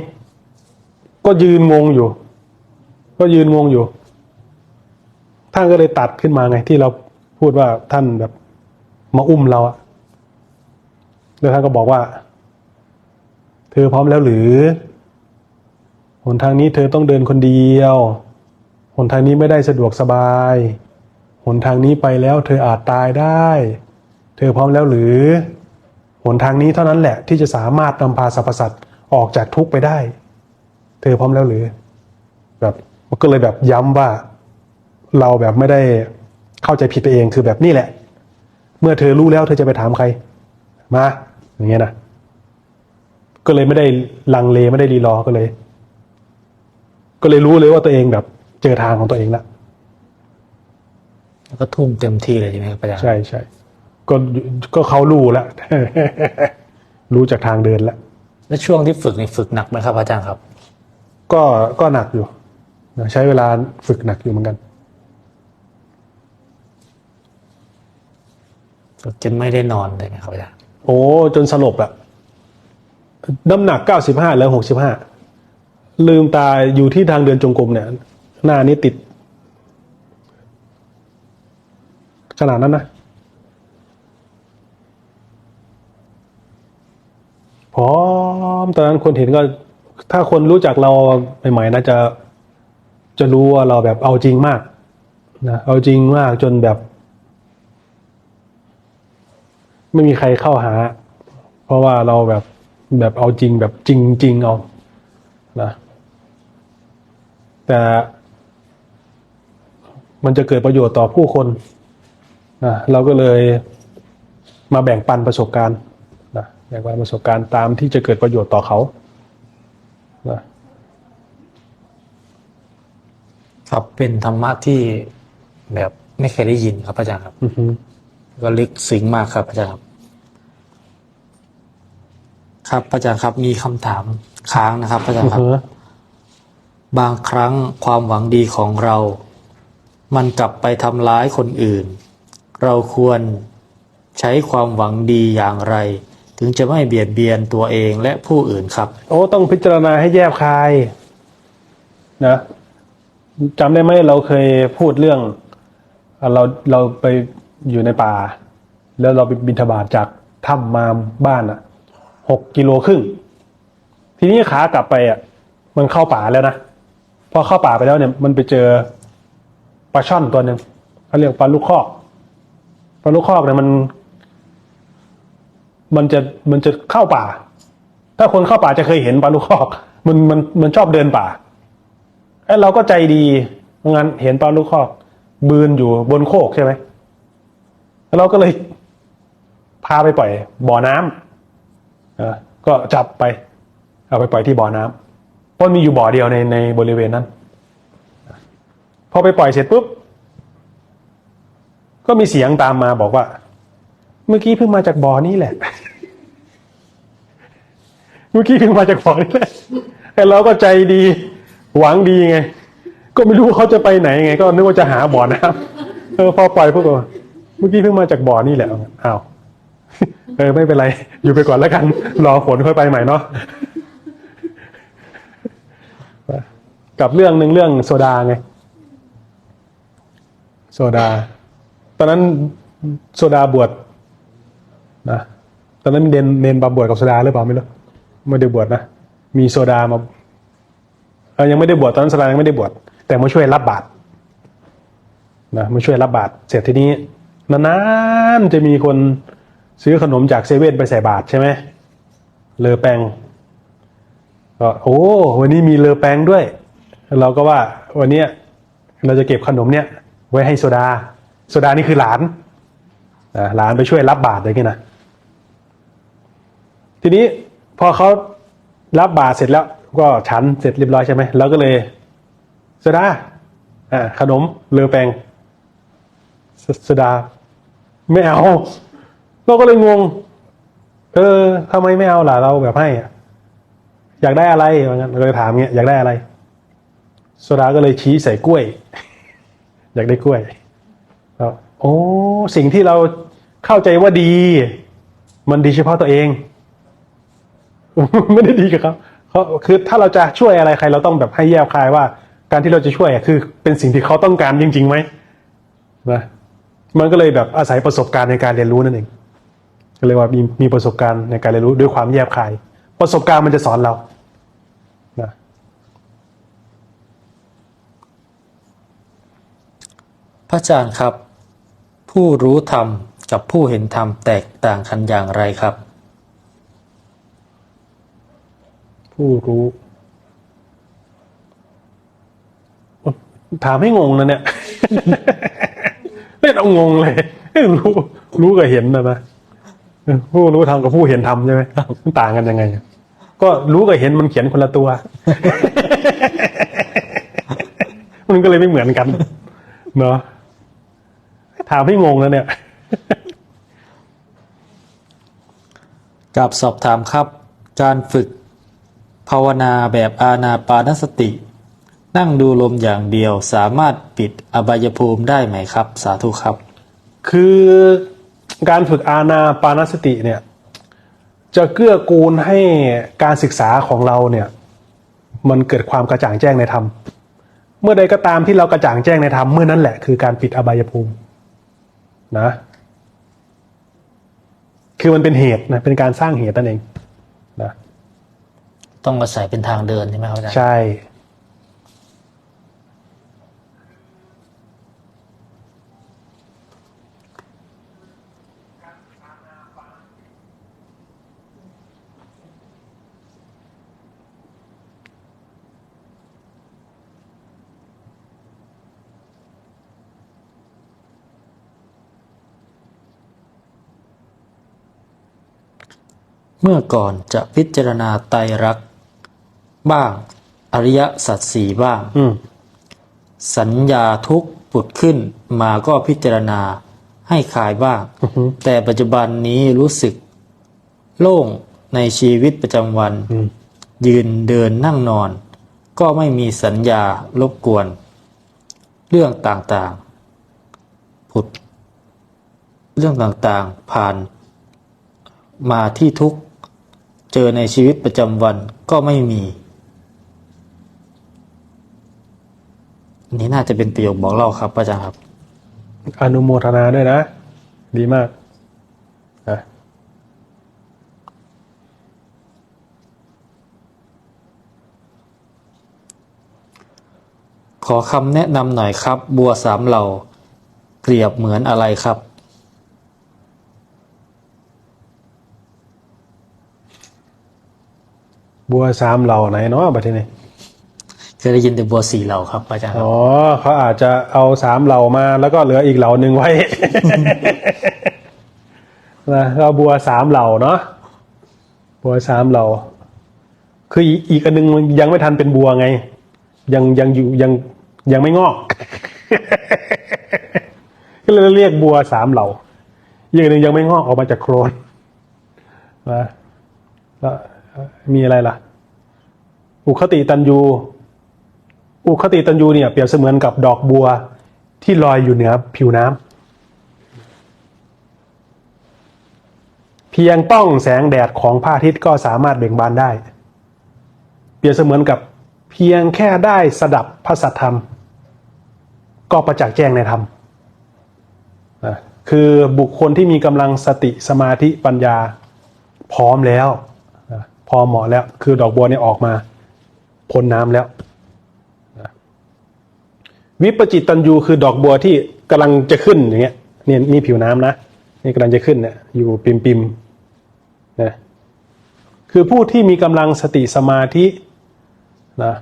ก็ยืนงงอยู่ท่านก็เลยตัดขึ้นมาไงที่เราพูดว่าท่านแบบมาอุ้มเราอะแล้วท่านก็บอกว่าเธอพร้อมแล้วหรือหนทางนี้เธอต้องเดินคนเดียวหนทางนี้ไม่ได้สะดวกสบายหนทางนี้ไปแล้วเธออาจตายได้เธอพร้อมแล้วหรือหนทางนี้เท่านั้นแหละที่จะสามารถนำพาสรรพสัตว์ออกจากทุกข์ไปได้เธอพร้อมแล้วหรือแบบมันก็เลยแบบย้ำว่าเราแบบไม่ได้เข้าใจผิดไปเองคือแบบนี้แหละเมื่อเธอรู้แล้วเธอจะไปถามใครมาอย่างเงี้ยนะก็เลยไม่ได้ลังเลไม่ได้รีรอก็เลยรู้เลยว่าตัวเองแบบเจอทางของตัวเองแล้วก็ทุ่มเต็มที่เลยใช่ไหมครับอาจารย์ใช่ก็เขารู้แล้ว รู้จากทางเดินแล้วแล้วช่วงที่ฝึกนี่ฝึกหนักไหมครับอาจารย์ครับก็หนักอยู่ใช้เวลาฝึกหนักอยู่เหมือนกันฝึกจนไม่ได้นอนเลยนะครับอาจารย์โอ้จนสลบอะน้ำหนัก95แล้ว65ลืมตาอยู่ที่ทางเดินจงกรมเนี่ยหน้านี้ติดขนาดนั้นนะพร้อมตอนนั้นคนเห็นก็ถ้าคนรู้จักเราใหม่ๆนะจะรู้ว่าเราแบบเอาจริงมากนะเอาจริงมากจนแบบไม่มีใครเข้าหาเพราะว่าเราแบบเอาจริงแบบจริงเอานะแต่มันจะเกิดประโยชน์ต่อผู้คนนะเราก็เลยมาแบ่งปันประสบการณ์นะแบ่งปันประสบการณ์ตามที่จะเกิดประโยชน์ต่อเขานะครับเป็นธรรมะที่แบบไม่เคยได้ยินครับอาจารย์ครับก็ลึกซึ้งมากครับอาจารย์ครับอาจารย์ครับมีคำถามค้างนะครับอาจารย์ครับบางครั้งความหวังดีของเรามันกลับไปทำร้ายคนอื่นเราควรใช้ความหวังดีอย่างไรถึงจะไม่เบียดเบียนตัวเองและผู้อื่นครับโอ้ต้องพิจารณาให้แยบคาย นะจำได้ไหมเราเคยพูดเรื่องเราไปอยู่ในป่า แล้วเราไปบิณฑบาตจากถ้ำมาบ้าน6 กิโลครึ่งทีนี้ขากลับไปมันเข้าป่าแล้วนะพอเข้าป่าไปแล้วเนี่ยมันไปเจอปลาช่อนตัวหนึ่งเขาเรียกปลาลูกคอกเนี่ยมันจะเข้าป่า ถ้าคนเข้าป่าจะเคยเห็นปลาลูกคอกมันชอบเดินป่าไอ้เราก็ใจดีงั้นเห็นปลาลูกคอกบืนอยู่บนโคกใช่ไหมเราก็เลยพาไปปล่อยบ่อน้ำก็จับไปเอาไปปล่อยที่บ่อน้ำเพราะมีอยู่บ่อเดียวในบริเวณนั้นพอไปปล่อยเสร็จปุ๊บก็มีเสียงตามมาบอกว่าเมื่อกี้เพิ่งมาจากบ่อนี้แหละเมื่อกี้เพิ่งมาจากบ่อนี้แหละไอ้เราก็ใจดีหวังดีไงก็ไม่รู้เขาจะไปไหนไงก็นึกว่าจะหาบ่อน้ำพอปล่อยพวกเมื่อกี้เพิ่งมาจากบ่อนี่แหละอ้าวไม่เป็นไรอยู่ไปก่อนแล้วกันรอฝนค่อยไปใหม่เนาะกับเรื่องหนึ่งเรื่องโซดาไงโซดาตอนนั้นโซดาบวชนะตอนนั้นเนนบาบวชกับโซดาหรือเปล่าไม่รู้ไม่ได้บวชนะมีโซดามายังไม่ได้บวชตอนนั้นโซดายังไม่ได้บวชแต่มาช่วยรับบาตรนะมาช่วยรับบาตรเสร็จทีนี้นานๆจะมีคนซื้อขนมจากเซเว่นไปใส่บาตรใช่ไหมเลอแปงก็โอ้วันนี้มีเลอแปงด้วยเราก็ว่าวันนี้เราจะเก็บขนมเนี่ยไว้ให้โซดานี่คือหลานไปช่วยรับบาตรอะไรเงี้ยนะทีนี้พอเขารับบาตรเสร็จแล้วก็ฉันเสร็จเรียบร้อยใช่ไหมเราก็เลยโซดาขนมเลอแปงโซดาไม่เอาเราก็เลยงงทำไมไม่เอาล่ะเราแบบให้อยากได้อะไรว่างั้นเราเลยถามเงี้ยอยากได้อะไรโซดาก็เลยชี้ใส่กล้วยอยากได้กล้วยโอ้สิ่งที่เราเข้าใจว่าดีมันดีเฉพาะตัวเองไม่ได้ดีกับเขาคือถ้าเราจะช่วยอะไรใครเราต้องแบบให้แยบคายว่าการที่เราจะช่วยคือเป็นสิ่งที่เขาต้องการจริงๆไหมนะมันก็เลยแบบอาศัยประสบการณ์ในการเรียนรู้นั่นเองก็เลยว่ามีประสบการณ์ในการเรียนรู้ด้วยความแยบคายประสบการณ์มันจะสอนเรานะพระอาจารย์ครับ ผู้รู้ธรรมกับผู้เห็นธรรมแตกต่างกันอย่างไรครับ ผู้รู้ถามให้งงนะเนี่ย เล่นเอางงเลยรู้กับเห็นนะผู้รู้ธรรมกับผู้เห็นธรรมใช่ไหมมันต่างกันยังไงก็รู้กับเห็นมันเขียนคนละตัว มันก็เลยไม่เหมือนกันเนาะถามให้งงนะเนี่ย กับสอบถามครับ การฝึกภาวนาแบบอานาปานสติ นั่งดูลมอย่างเดียวสามารถปิดอบายภูมิได้ไหมครับสาธุครับคือการฝึกอานาปานสติเนี่ยจะเกื้อกูลให้การศึกษาของเราเนี่ยมันเกิดความกระจ่างแจ้งในธรรมเมื่อใดก็ตามที่เรากระจ่างแจ้งในธรรมเมื่อนั้นแหละคือการปิดอบายภูมินะคือมันเป็นเหตุนะเป็นการสร้างเหตุนั่นเองนะต้องอาศัยเป็นทางเดินใช่ไหมครับอาจารย์ใช่เมื่อก่อนจะพิจารณาไตรลักษณ์บ้างอริยสัจสี่บ้างสัญญาทุกข์ผุดขึ้นมาก็พิจารณาให้คลายบ้างแต่ปัจจุบันนี้รู้สึกโล่งในชีวิตประจำวันยืนเดินนั่งนอนก็ไม่มีสัญญารบกวนเรื่องต่างๆผุดเรื่องต่างๆผ่านมาที่ทุกข์เจอในชีวิตประจำวันก็ไม่มี นี่น่าจะเป็นประโยคบอกเล่าครับอาจารย์ครับอนุโมทนาด้วยนะดีมากนะขอคำแนะนำหน่อยครับบัวสามเหล่าเปรียบเหมือนอะไรครับบัวสามเหล่าไหนเนาะบัดทีนี้เคยได้ยินแต่บัวสี่เหล่าครับอาจารย์ครับอ๋อเขาอาจจะเอาสามเหล่ามาแล้วก็เหลืออีกเหล่าหนึ่งไว้ นะก็บัวสามเหล่าเนาะบัวสามเหล่าคืออีกอันนึงยังไม่ทันเป็นบัวไงยังอยู่ยังไม่งอก ก็เลยเรียกบัวสามเหล่าอีกอันนึงยังไม่งอกออกมาจากโคลนนะแล้วมีอะไรล่ะอุคติตันยูเนี่ยเปรียบเสมือนกับดอกบัวที่ลอยอยู่เหนือผิวน้ำเพียงต้องแสงแดดของพระอาทิตย์ก็สามารถเบ่งบานได้เปรียบเสมือนกับเพียงแค่ได้สดับพระสัทธรรมก็ประจักษ์แจ้งในธรรมนะคือบุคคลที่มีกำลังสติสมาธิปัญญาพร้อมแล้วนะพอเหมาะแล้วคือดอกบัวเนี่ยออกมาพ้นน้ำแล้วนะวิปจิตตัญญูคือดอกบัวที่กำลังจะขึ้นอย่างเงี้ยเนี่ยนี่ผิวน้ำนะนี่กำลังจะขึ้นเนี่ยอยู่ปิมนะคือผู้ที่มีกำลังสติสมาธินะ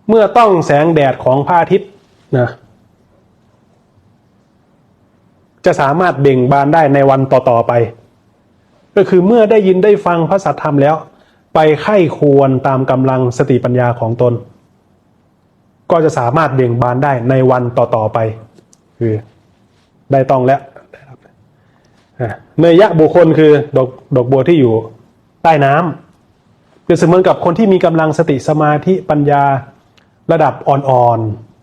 เมื่อต้องแสงแดดของพระอาทิตย์นะจะสามารถเบ่งบานได้ในวันต่อๆไปก็คือเมื่อได้ยินได้ฟังพระสัทธรรมแล้วไปไข้ควรตามกำลังสติปัญญาของตนก็จะสามารถเบ่งบานได้ในวันต่อๆไปคือได้ต้องแล้วเนยยะบุคคลคือดอกบัวที่อยู่ใต้น้ำเปรียบเสมือนกับคนที่มีกำลังสติสมาธิปัญญาระดับอ่อน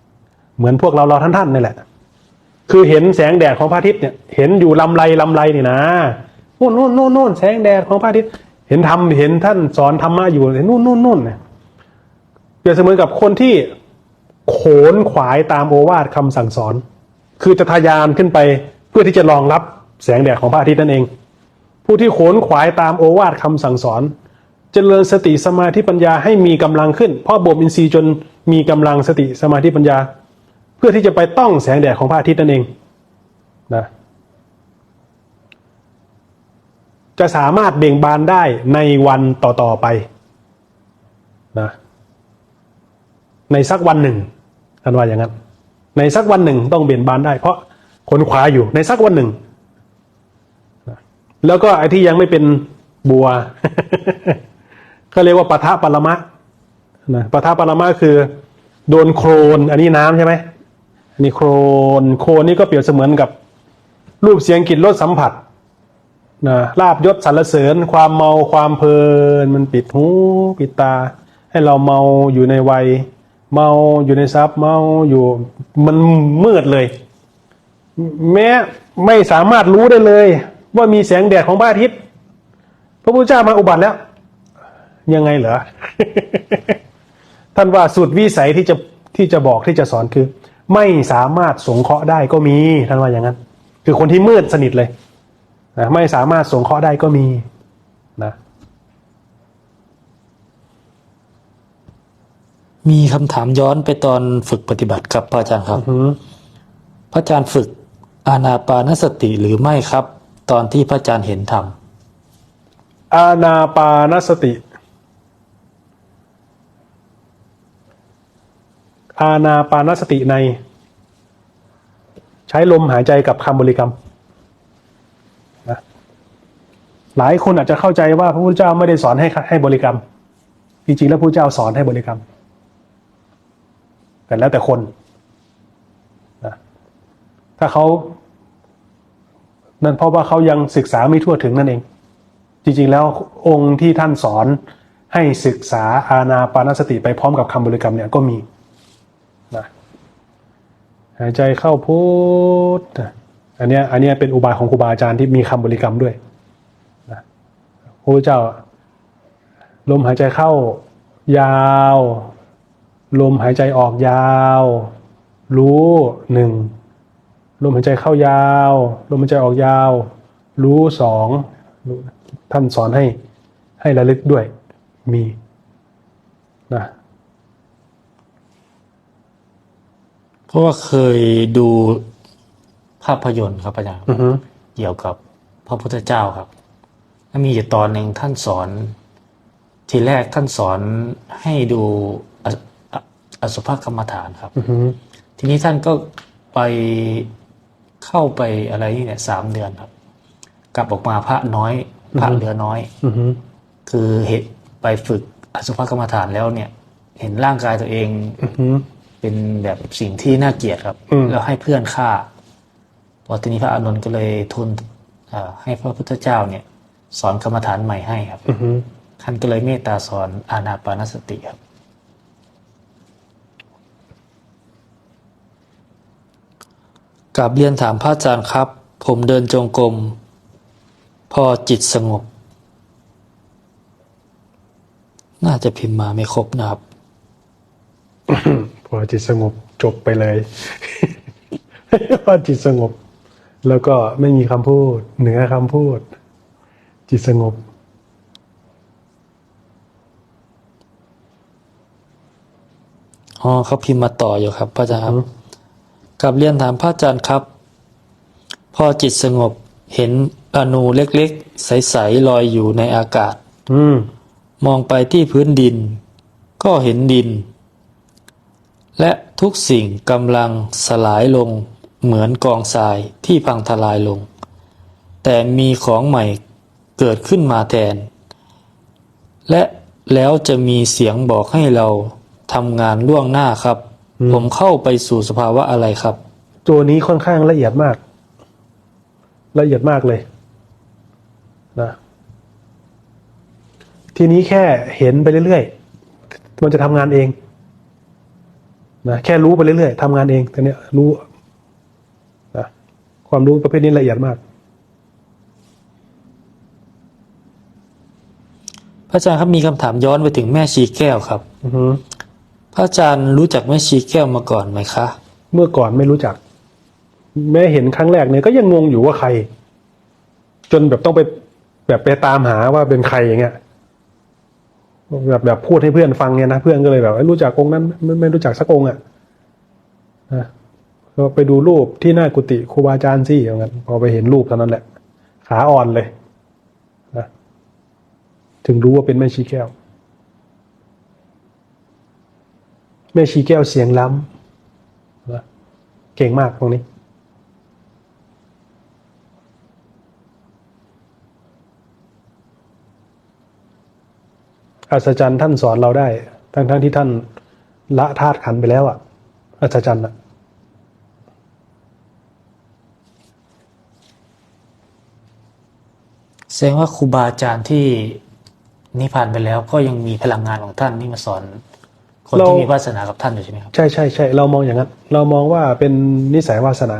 ๆเหมือนพวกเราท่านๆนี่แหละคือเห็นแสงแดดของพระอาทิตย์เนี่ยเห็นอยู่ลำไรนี่นะนู่นแสงแดดของพระอาทิตย์เห็นท่านสอนธรรมะอยู่เห็นนู่นเนี่ยเปรียบเสมือนกับคนที่โขนขวายตามโอวาทคำสั่งสอนคือจะทะยานขึ้นไปเพื่อที่จะรองรับแสงแดดของพระอาทิตย์นั่นเองผู้ที่โขนขวายตามโอวาทคำสั่งสอนเจริญสติสมาธิปัญญาให้มีกำลังขึ้นเพราะบ่มอินทรีย์จนมีกำลังสติสมาธิปัญญาเพื่อที่จะไปต้องแสงแดดของพระอาทิตย์นั่นเองนะจะสามารถเบ่งบานได้ในวันต่อๆไปนะในสักวันหนึ่งท่านว่าอย่างนั้นในสักวันหนึ่งต้องเบ่งบานได้เพราะขนขวาอยู่ในสักวันหนึ่งแล้วก็ไอ้ที่ยังไม่เป็นบัว ก็เรียกว่าปะทะปรมะนะปะทะปรมะคือโดนโคลนอันนี้น้ำใช่ไหมอันนี้โคลนนี่ก็เปรียบเสมือนกับรูปเสียงกลิ่นรสสัมผัสนะลาภยศสรรเสริญความเมาความเพลินมันปิดหูปิดตาให้เราเมาอยู่ในวัยเมาอยู่ในทรัพย์เมาอยู่มันมืดเลยแม้ไม่สามารถรู้ได้เลยว่ามีแสงแดดของพระอาทิตย์พระพุทธเจ้ามาอุบัติแล้วยังไงเหรอ ท่านว่าสุดวิสัยที่จะบอกที่จะสอนคือไม่สามารถสงเคราะห์ได้ก็มีท่านว่าอย่างนั้นคือคนที่มืดสนิทเลยนะไม่สามารถสงเคราะห์ได้ก็มีนะมีคำถามย้อนไปตอนฝึกปฏิบัติครับพระอาจารย์ครับพระอาจารย์ฝึกอานาปานสติหรือไม่ครับตอนที่พระอาจารย์เห็นธรรมอานาปานสติอานาปานสติในใช้ลมหายใจกับคำบริกรรมนะหลายคนอาจจะเข้าใจว่าพระพุทธเจ้าไม่ได้สอนให้บริกรรมจริงๆแล้วพระพุทธเจ้าสอนให้บริกรรมแต่แล้วแต่คนนะถ้าเขานั่นเพราะว่าเขายังศึกษาไม่ทั่วถึงนั่นเองจริงๆแล้วองค์ที่ท่านสอนให้ศึกษาอานาปานสติไปพร้อมกับคำบริกรรมเนี่ยก็มีนะหายใจเข้าพุทอันเนี้ยเป็นอุบายของครูบาอาจารย์ที่มีคำบริกรรมด้วยนะพระพุทธเจ้าลมหายใจเข้ายาว ลมหายใจออกยาวรู้หนึ่งลมหายใจเข้ายาวลมหายใจออกยาวรู้สองท่านสอนให้ระลึกด้วยมีนะ เพราะว่าเคยดูภาพยนตร์ครับอาจารย์เกี่ยวกับพระพุทธเจ้าครับแล้วมีอยู่ตอนหนึ่งท่านสอนทีแรกท่านสอนให้ดูอสุภกรรมฐานครับทีนี้ท่านก็ไปเข้าไปอะไรนี่เนี่ย3 เดือนครับกลับออกมาพระน้อยพระเหลือน้อยคือเหตุไปฝึกอสุภกรรมฐานแล้วเนี่ย เห็นร่างกายตัวเองเป็นแบบสิ่งที่น่าเกลียดครับแล้วให้เพื่อนฆ่าพอทีนี้พระอานนท์ก็เลยทูลให้พระพุทธเจ้าเนี่ยสอนกรรมฐานใหม่ให้ครับท่านก็เลยเมตตาสอนอานาปานสติครับกราบเรียนถามพระอาจารย์ครับผมเดินจงกรมพอจิตสงบน่าจะพิมพ์มาไม่ครบนะครับ พอจิตสงบจบไปเลย พอจิตสงบแล้วก็ไม่มีคำพูดเหนือคำพูดจิตสงบอ๋อเขาพิมพ์มาต่ออยู่ครับพระอาจารย์ครับกับเรียนถามพระอาจารย์ครับ พอจิตสงบเห็นอนูเล็กๆใสๆลอยอยู่ในอากาศมองไปที่พื้นดินก็เห็นดินและทุกสิ่งกำลังสลายลงเหมือนกองทรายที่พังทลายลงแต่มีของใหม่เกิดขึ้นมาแทนและแล้วจะมีเสียงบอกให้เราทำงานล่วงหน้าครับผมเข้าไปสู่สภาวะอะไรครับตัวนี้ค่อนข้างละเอียดมากละเอียดมากเลยนะทีนี้แค่เห็นไปเรื่อยๆมันจะทำงานเองนะแค่รู้ไปเรื่อยๆทำงานเองแต่เนี้ยรู้นะความรู้ประเภทนี้ละเอียดมากพระอาจารย์ครับมีคำถามย้อนไปถึงแม่ชีแก้วครับพระอาจารย์รู้จักแม่ชีแก้วมาก่อนไหมคะเมื่อก่อนไม่รู้จักแม้เห็นครั้งแรกเนี่ยก็ยังงงอยู่ว่าใครจนแบบต้องไปตามหาว่าเป็นใครอย่างเงี้ยแบบพูดให้เพื่อนฟังเนี่ยนะเพื่อนก็เลยแบบรู้จักองค์นั้นไม่รู้จักสักองค์อ่ะก็ไปดูรูปที่หน้ากุฏิครูบาอาจารย์สิอย่างนั้นพอไปเห็นรูปเท่านั้นแหละขาอ่อนเลยนะถึงรู้ว่าเป็นแม่ชีแก้วแม่ชีแก้วเสียงล้ำนะเก่งมากตรงนี้อัศจรรย์ท่านสอนเราได้ทั้งที่ท่านละธาตุขันธ์ไปแล้วอ่ะอัศจรรย์อ่ะแสดงว่าครูบาอาจารย์ที่นิพพานไปแล้วก็ยังมีพลังงานของท่านที่มาสอนคนที่มีวาสนากับท่านอยู่ใช่ไหมครับใช่เรามองอย่างนั้นเรามองว่าเป็นนิสัยวาสนา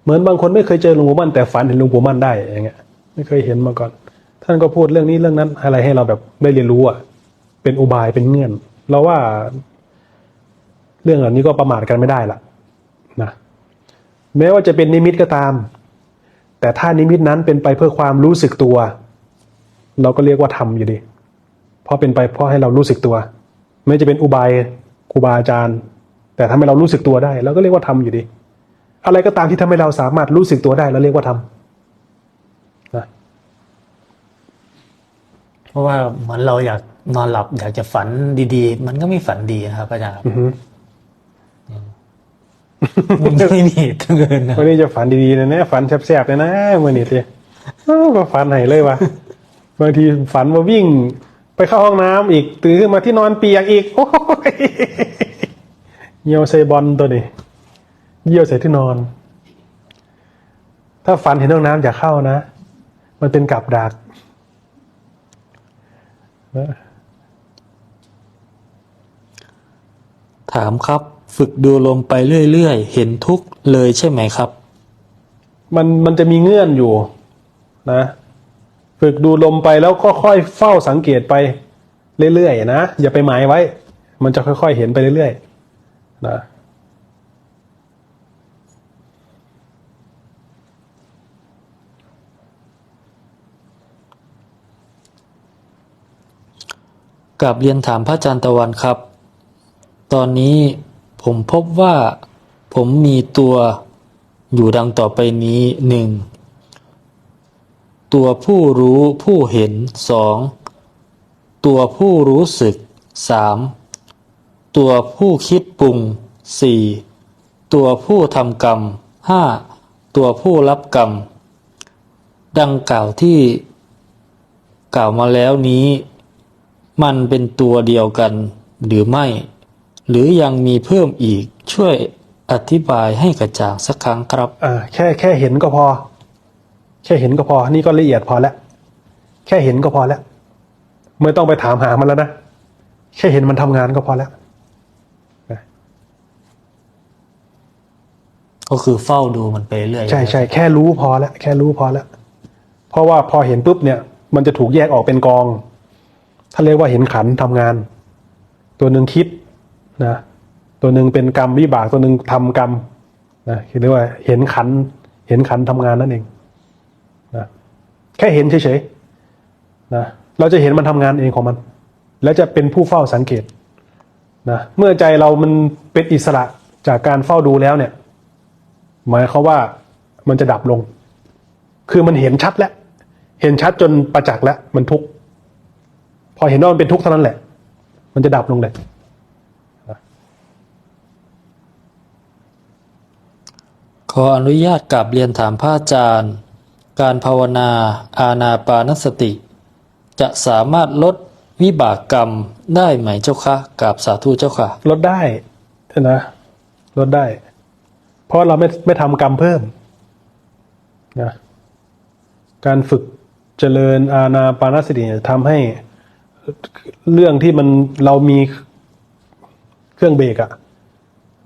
เหมือนบางคนไม่เคยเจอหลวงปู่มั่นแต่ฝันเห็นหลวงปู่มั่นได้อย่างเงี้ยไม่เคยเห็นมาก่อนท่านก็พูดเรื่องนี้เรื่องนั้นอะไรให้เราแบบได้เรียนรู้อ่ะเป็นอุบายเป็นเงื่อนเราว่าเรื่องเหล่านี้ก็ประมาทกันไม่ได้ล่ะนะแม้ว่าจะเป็นนิมิตก็ตามแต่ถ้านิมิตนั้นเป็นไปเพื่อความรู้สึกตัวเราก็เรียกว่าธรรมอยู่ดีเพราะเป็นไปเพราะให้เรารู้สึกตัวไม่จะเป็นอุบายครูบาอาจารย์แต่ทำให้เรารู้สึกตัวได้เราก็เรียกว่าธรรมอยู่ดีอะไรก็ตามที่ทำให้เราสามารถรู้สึกตัวได้เราเรียกว่าธรรมนะ เพราะว่าเหมือนเราอยากนอนหลับอยากจะฝันดีๆมันก็ไม่ฝันดีนะครับอาจารย์มันไม่มีทั้งเงินนะวันนี้จะฝันดีๆนะเนี่ยฝันแสบๆเลยนะวันนี้ทีก็ฝันไหนเลยวะบางทีฝันว่าวิ่งไปเข้าห้องน้ำอีกตื่นขึ้นมาที่นอนเปียกอีกโอ้ยเยี่ยวใส่บอลตัวนี้เยี่ยวใส่ที่นอนถ้าฝันเห็นห้องน้ำอย่าเข้านะมันเป็นกับดักถามครับฝึกดูลมไปเรื่อยๆเห็นทุกข์เลยใช่ไหมครับมันจะมีเงื่อนอยู่นะฝึกดูลมไปแล้วก็ค่อยเฝ้าสังเกตไปเรื่อยๆนะอย่าไปหมายไว้ มันจะค่อยๆเห็นไปเรื่อยๆนะกราบเรียนถามพระอาจารย์ตะวันครับ ตอนนี้ผมพบว่าผมมีตัวอยู่ดังต่อไปนี้ 1. ตัวผู้รู้ผู้เห็น 2. ตัวผู้รู้สึก 3. ตัวผู้คิดปรุง 4. ตัวผู้ทำกรรม 5. ตัวผู้รับกรรม ดังกล่าวที่กล่าวมาแล้วนี้มันเป็นตัวเดียวกันหรือไม่ หรือยังมีเพิ่มอีกช่วยอธิบายให้กระจ่างสักครั้งครับแค่เห็นก็พอแค่เห็นก็พอนี่ก็ละเอียดพอแล้วแค่เห็นก็พอแล้วไม่ต้องไปถามหามันแล้วนะแค่เห็นมันทำงานก็พอแล้วก็คือเฝ้าดูมันไปเรื่อยใช่แค่รู้พอแล้วแค่รู้พอแล้วเพราะว่าพอเห็นปุ๊บเนี่ยมันจะถูกแยกออกเป็นกองถ้าเรียกว่าเห็นขันทำงานตัวหนึ่งคิดนะตัวหนึ่งเป็นกรรมวิบากตัวหนึ่งทำกรรมนะเรียกว่าเห็นขันทำงานนั่นเองนะแค่เห็นเฉยๆนะเราจะเห็นมันทำงานเองของมันแล้วจะเป็นผู้เฝ้าสังเกตนะเมื่อใจเรามันเป็นอิสระจากการเฝ้าดูแล้วเนี่ยหมายความว่ามันจะดับลงคือมันเห็นชัดแล้วเห็นชัดจนประจักษ์แล้วมันทุกข์พอเห็นว่ามันเป็นทุกข์เท่านั้นแหละมันจะดับลงเลยขออนุญาตกราบเรียนถามพระอาจารย์การภาวนาอานาปานสติจะสามารถลดวิบากกรรมได้ไหมเจ้าคะกราบสาธุเจ้าค่ะลดได้นะลดได้เพราะเราไม่ทำกรรมเพิ่มนะการฝึกเจริญอานาปานสติทำให้เรื่องที่เรามีเครื่องเบรกอะ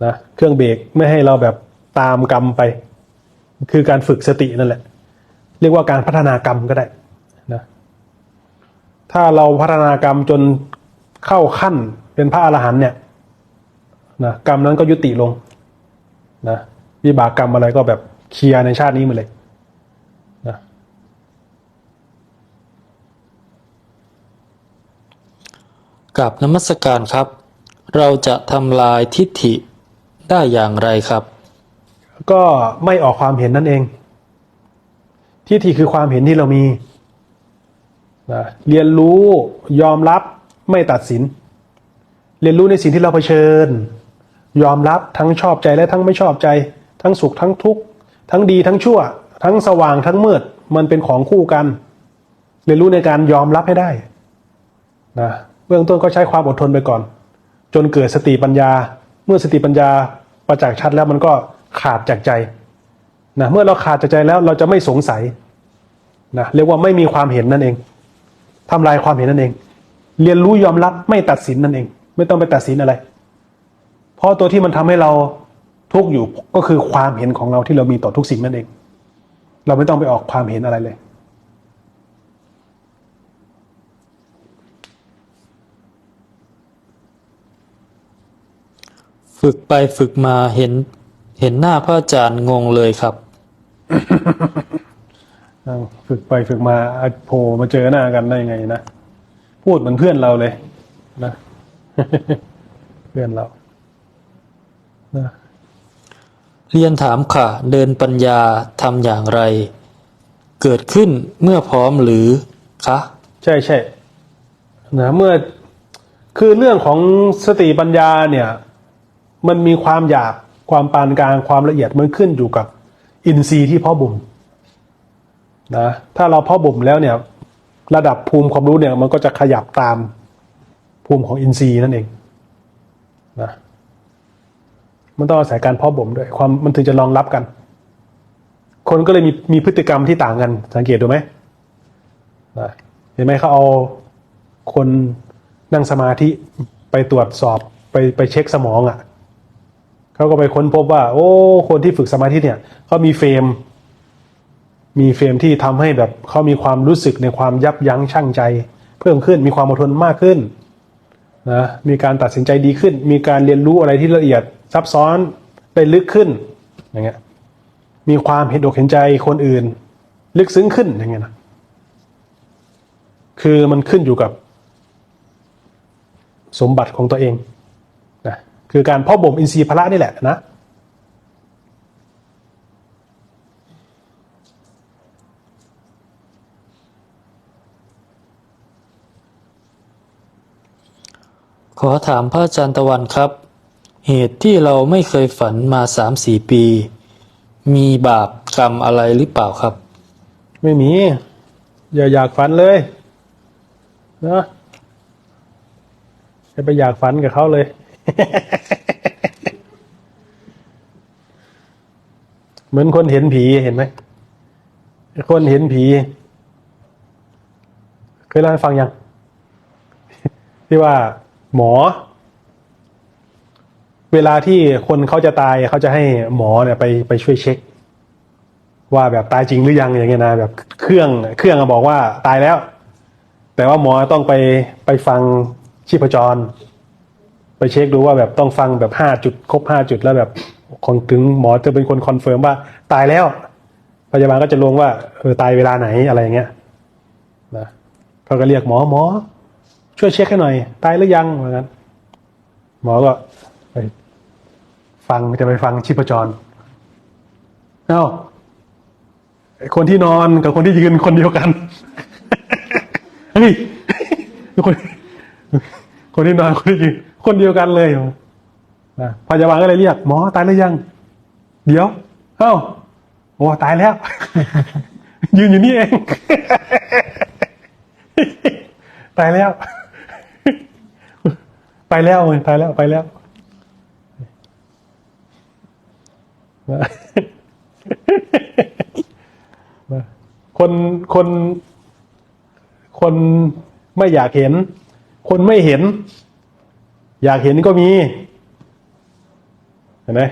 นะเครื่องเบรกไม่ให้เราแบบตามกรรมไปคือการฝึกสตินั่นแหละเรียกว่าการพัฒนากรรมก็ได้นะถ้าเราพัฒนากรรมจนเข้าขั้นเป็นพระอรหันต์เนี่ยนะกรรมนั้นก็ยุติลงนะวิบากกรรมอะไรก็แบบเคลียร์ในชาตินี้หมดเลยนะกราบนมัสการครับเราจะทำลายทิฏฐิได้อย่างไรครับก็ไม่ออกความเห็นนั่นเองทิฏฐิคือความเห็นที่เรามีนะเรียนรู้ยอมรับไม่ตัดสินเรียนรู้ในสิ่งที่เราเผชิญยอมรับทั้งชอบใจและทั้งไม่ชอบใจทั้งสุขทั้งทุกข์ทั้งดีทั้งชั่วทั้งสว่างทั้งมืดมันเป็นของคู่กันเรียนรู้ในการยอมรับให้ได้นะเบื้องต้นก็ใช้ความอดทนไปก่อนจนเกิดสติปัญญาเมื่อสติปัญญาประจักษ์ชัดแล้วมันก็ขาดจากใจนะเมื่อเราขาดจากใจแล้วเราจะไม่สงสัยนะเรียกว่าไม่มีความเห็นนั่นเองทำลายความเห็นนั่นเองเรียนรู้ยอมรับไม่ตัดสินนั่นเองไม่ต้องไปตัดสินอะไรเพราะตัวที่มันทำให้เราทุกข์อยู่ก็คือความเห็นของเราที่เรามีต่อทุกสิ่งนั่นเองเราไม่ต้องไปออกความเห็นอะไรเลยฝึกไปฝึกมาเห็นหน้าพระอาจารย์งงเลยครับ ฝึกไปฝึกมาโผล่มาเจอหน้ากันได้ยังไงนะพูดเหมือนเพื่อนเราเลยนะ เพื่อนเรานะเรียนถามค่ะเดินปัญญาทำอย่างไรเกิดขึ้นเมื่อพร้อมหรือคะใช่นะเมื่อคือเรื่องของสติปัญญาเนี่ยมันมีความหยาบความปานกลางความละเอียดมันขึ้นอยู่กับอินทรีย์ที่เพาะบ่มนะถ้าเราเพาะบ่มแล้วเนี่ยระดับภูมิความรู้เนี่ยมันก็จะขยับตามภูมิของอินทรีย์นั่นเองนะมันต้องอาศัยการเพาะบ่มด้วยความมันถึงจะรองรับกันคนก็เลยมีพฤติกรรมที่ต่างกันสังเกตดูไหมนะเห็นไหมเขาเอาคนนั่งสมาธิไปตรวจสอบไปเช็คสมองอ่ะเขาก็ไปค้นพบว่าโอ้คนที่ฝึกสมาธิเนี่ยเขามีเฟรมที่ทำให้แบบเขามีความรู้สึกในความยับยั้งชั่งใจเพิ่มขึ้นมีความอดทนมากขึ้น นะมีการตัดสินใจดีขึ้น มีการเรียนรู้อะไรที่ละเอียดซับซ้อนได้ลึกขึ้นอย่างเงี้ยมีความเห็นอกเห็นใจคนอื่น ลึกซึ้งขึ้นอย่างเงี้ยนะคือมันขึ้นอยู่กับสมบัติของตัวเองนะคือการเพาะบ่มอินทรีย์พละนี่แหละนะขอถามพระอาจารย์ตะวันครับ เหตุที่เราไม่เคยฝันมา3-4 ปี มีบาปกรรมอะไรหรือเปล่าครับ ไม่มีอย่าอยากฝันเลยนะจะไปอยากฝันกับเขาเลย เหมือนคนเห็นผีเห็นไหมคนเห็นผีเคยเล่าให้ฟังยัง ที่ว่าหมอ เวลาที่คนเขาจะตายเขาจะให้หมอเนี่ยไปช่วยเช็ค ว่าแบบตายจริงหรือยังอย่างเงี้ยนะแบบเครื่องบอกว่าตายแล้ว แต่ว่าหมอต้องไปฟังชีพจร ไปเช็คดูว่าแบบต้องฟังแบบ5 จุดครบ5 จุดแล้วแบบของถึงหมอจะเป็นคนคอนเฟิร์มว่าตายแล้วพยาบาลก็จะลงว่าตายเวลาไหนอะไรอย่างเงี้ยนะเขาก็เรียกหมอช่วยเช็คให้หน่อยตายหรือยังเหมือนกันหมอก็ไปจะไปฟังชีพจรคนที่นอนกับคนที่ยืนคนเดียวกันเฮ้ยคนที่นอนคนที่ยืนคนเดียวกันเลยนะพยาบาลก็เลยเรียกหมอตายหรือยังเดี๋ยวโอ้ตายแล้ว ยืนอยู่นี่เอง ตายแล้ว ไปแล้วตายแล้วไปแล้วคนไม่อยากเห็นคนไม่เห็นอยากเห็นก็มีเห็นไหม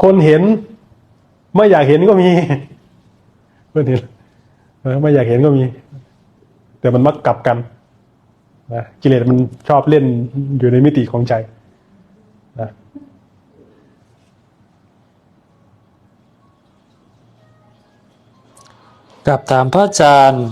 คนเห็นไม่อยากเห็นก็มีคนเห็นไม่อยากเห็นก็มีแต่มันมักกลับกันนะกิเลสมันชอบเล่นอยู่ในมิติของใจนะกลับถามพระอาจารย์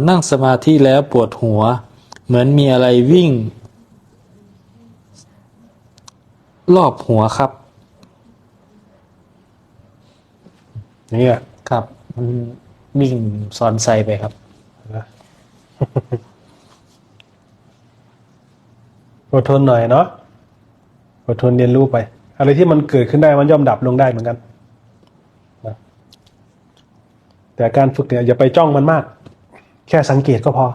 นั่งสมาธิแล้วปวดหัวเหมือนมีอะไรวิ่งรอบหัวครับ นี่แหละ ครับมันวิ่งซ้อนไซไปครับ อดทนหน่อยเนาะอดทนเรียนรู้ไปอะไรที่มันเกิดขึ้นได้มันย่อมดับลงได้เหมือนกันนะแต่การฝึกเนี่ยอย่าไปจ้องมันมากแค่สังเกตก็พอ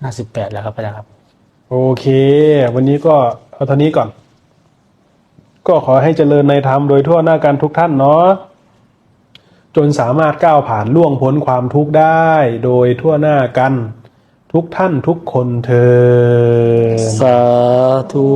58แล้วครับอาจารย์ครับโอเควันนี้ก็เอาเท่านี้ก่อนก็ขอให้เจริญในธรรมโดยทั่วหน้ากันทุกท่านเนาะจนสามารถก้าวผ่านล่วงพ้นความทุกข์ได้โดยทั่วหน้ากันทุกท่านทุกคนเทอญสาธุ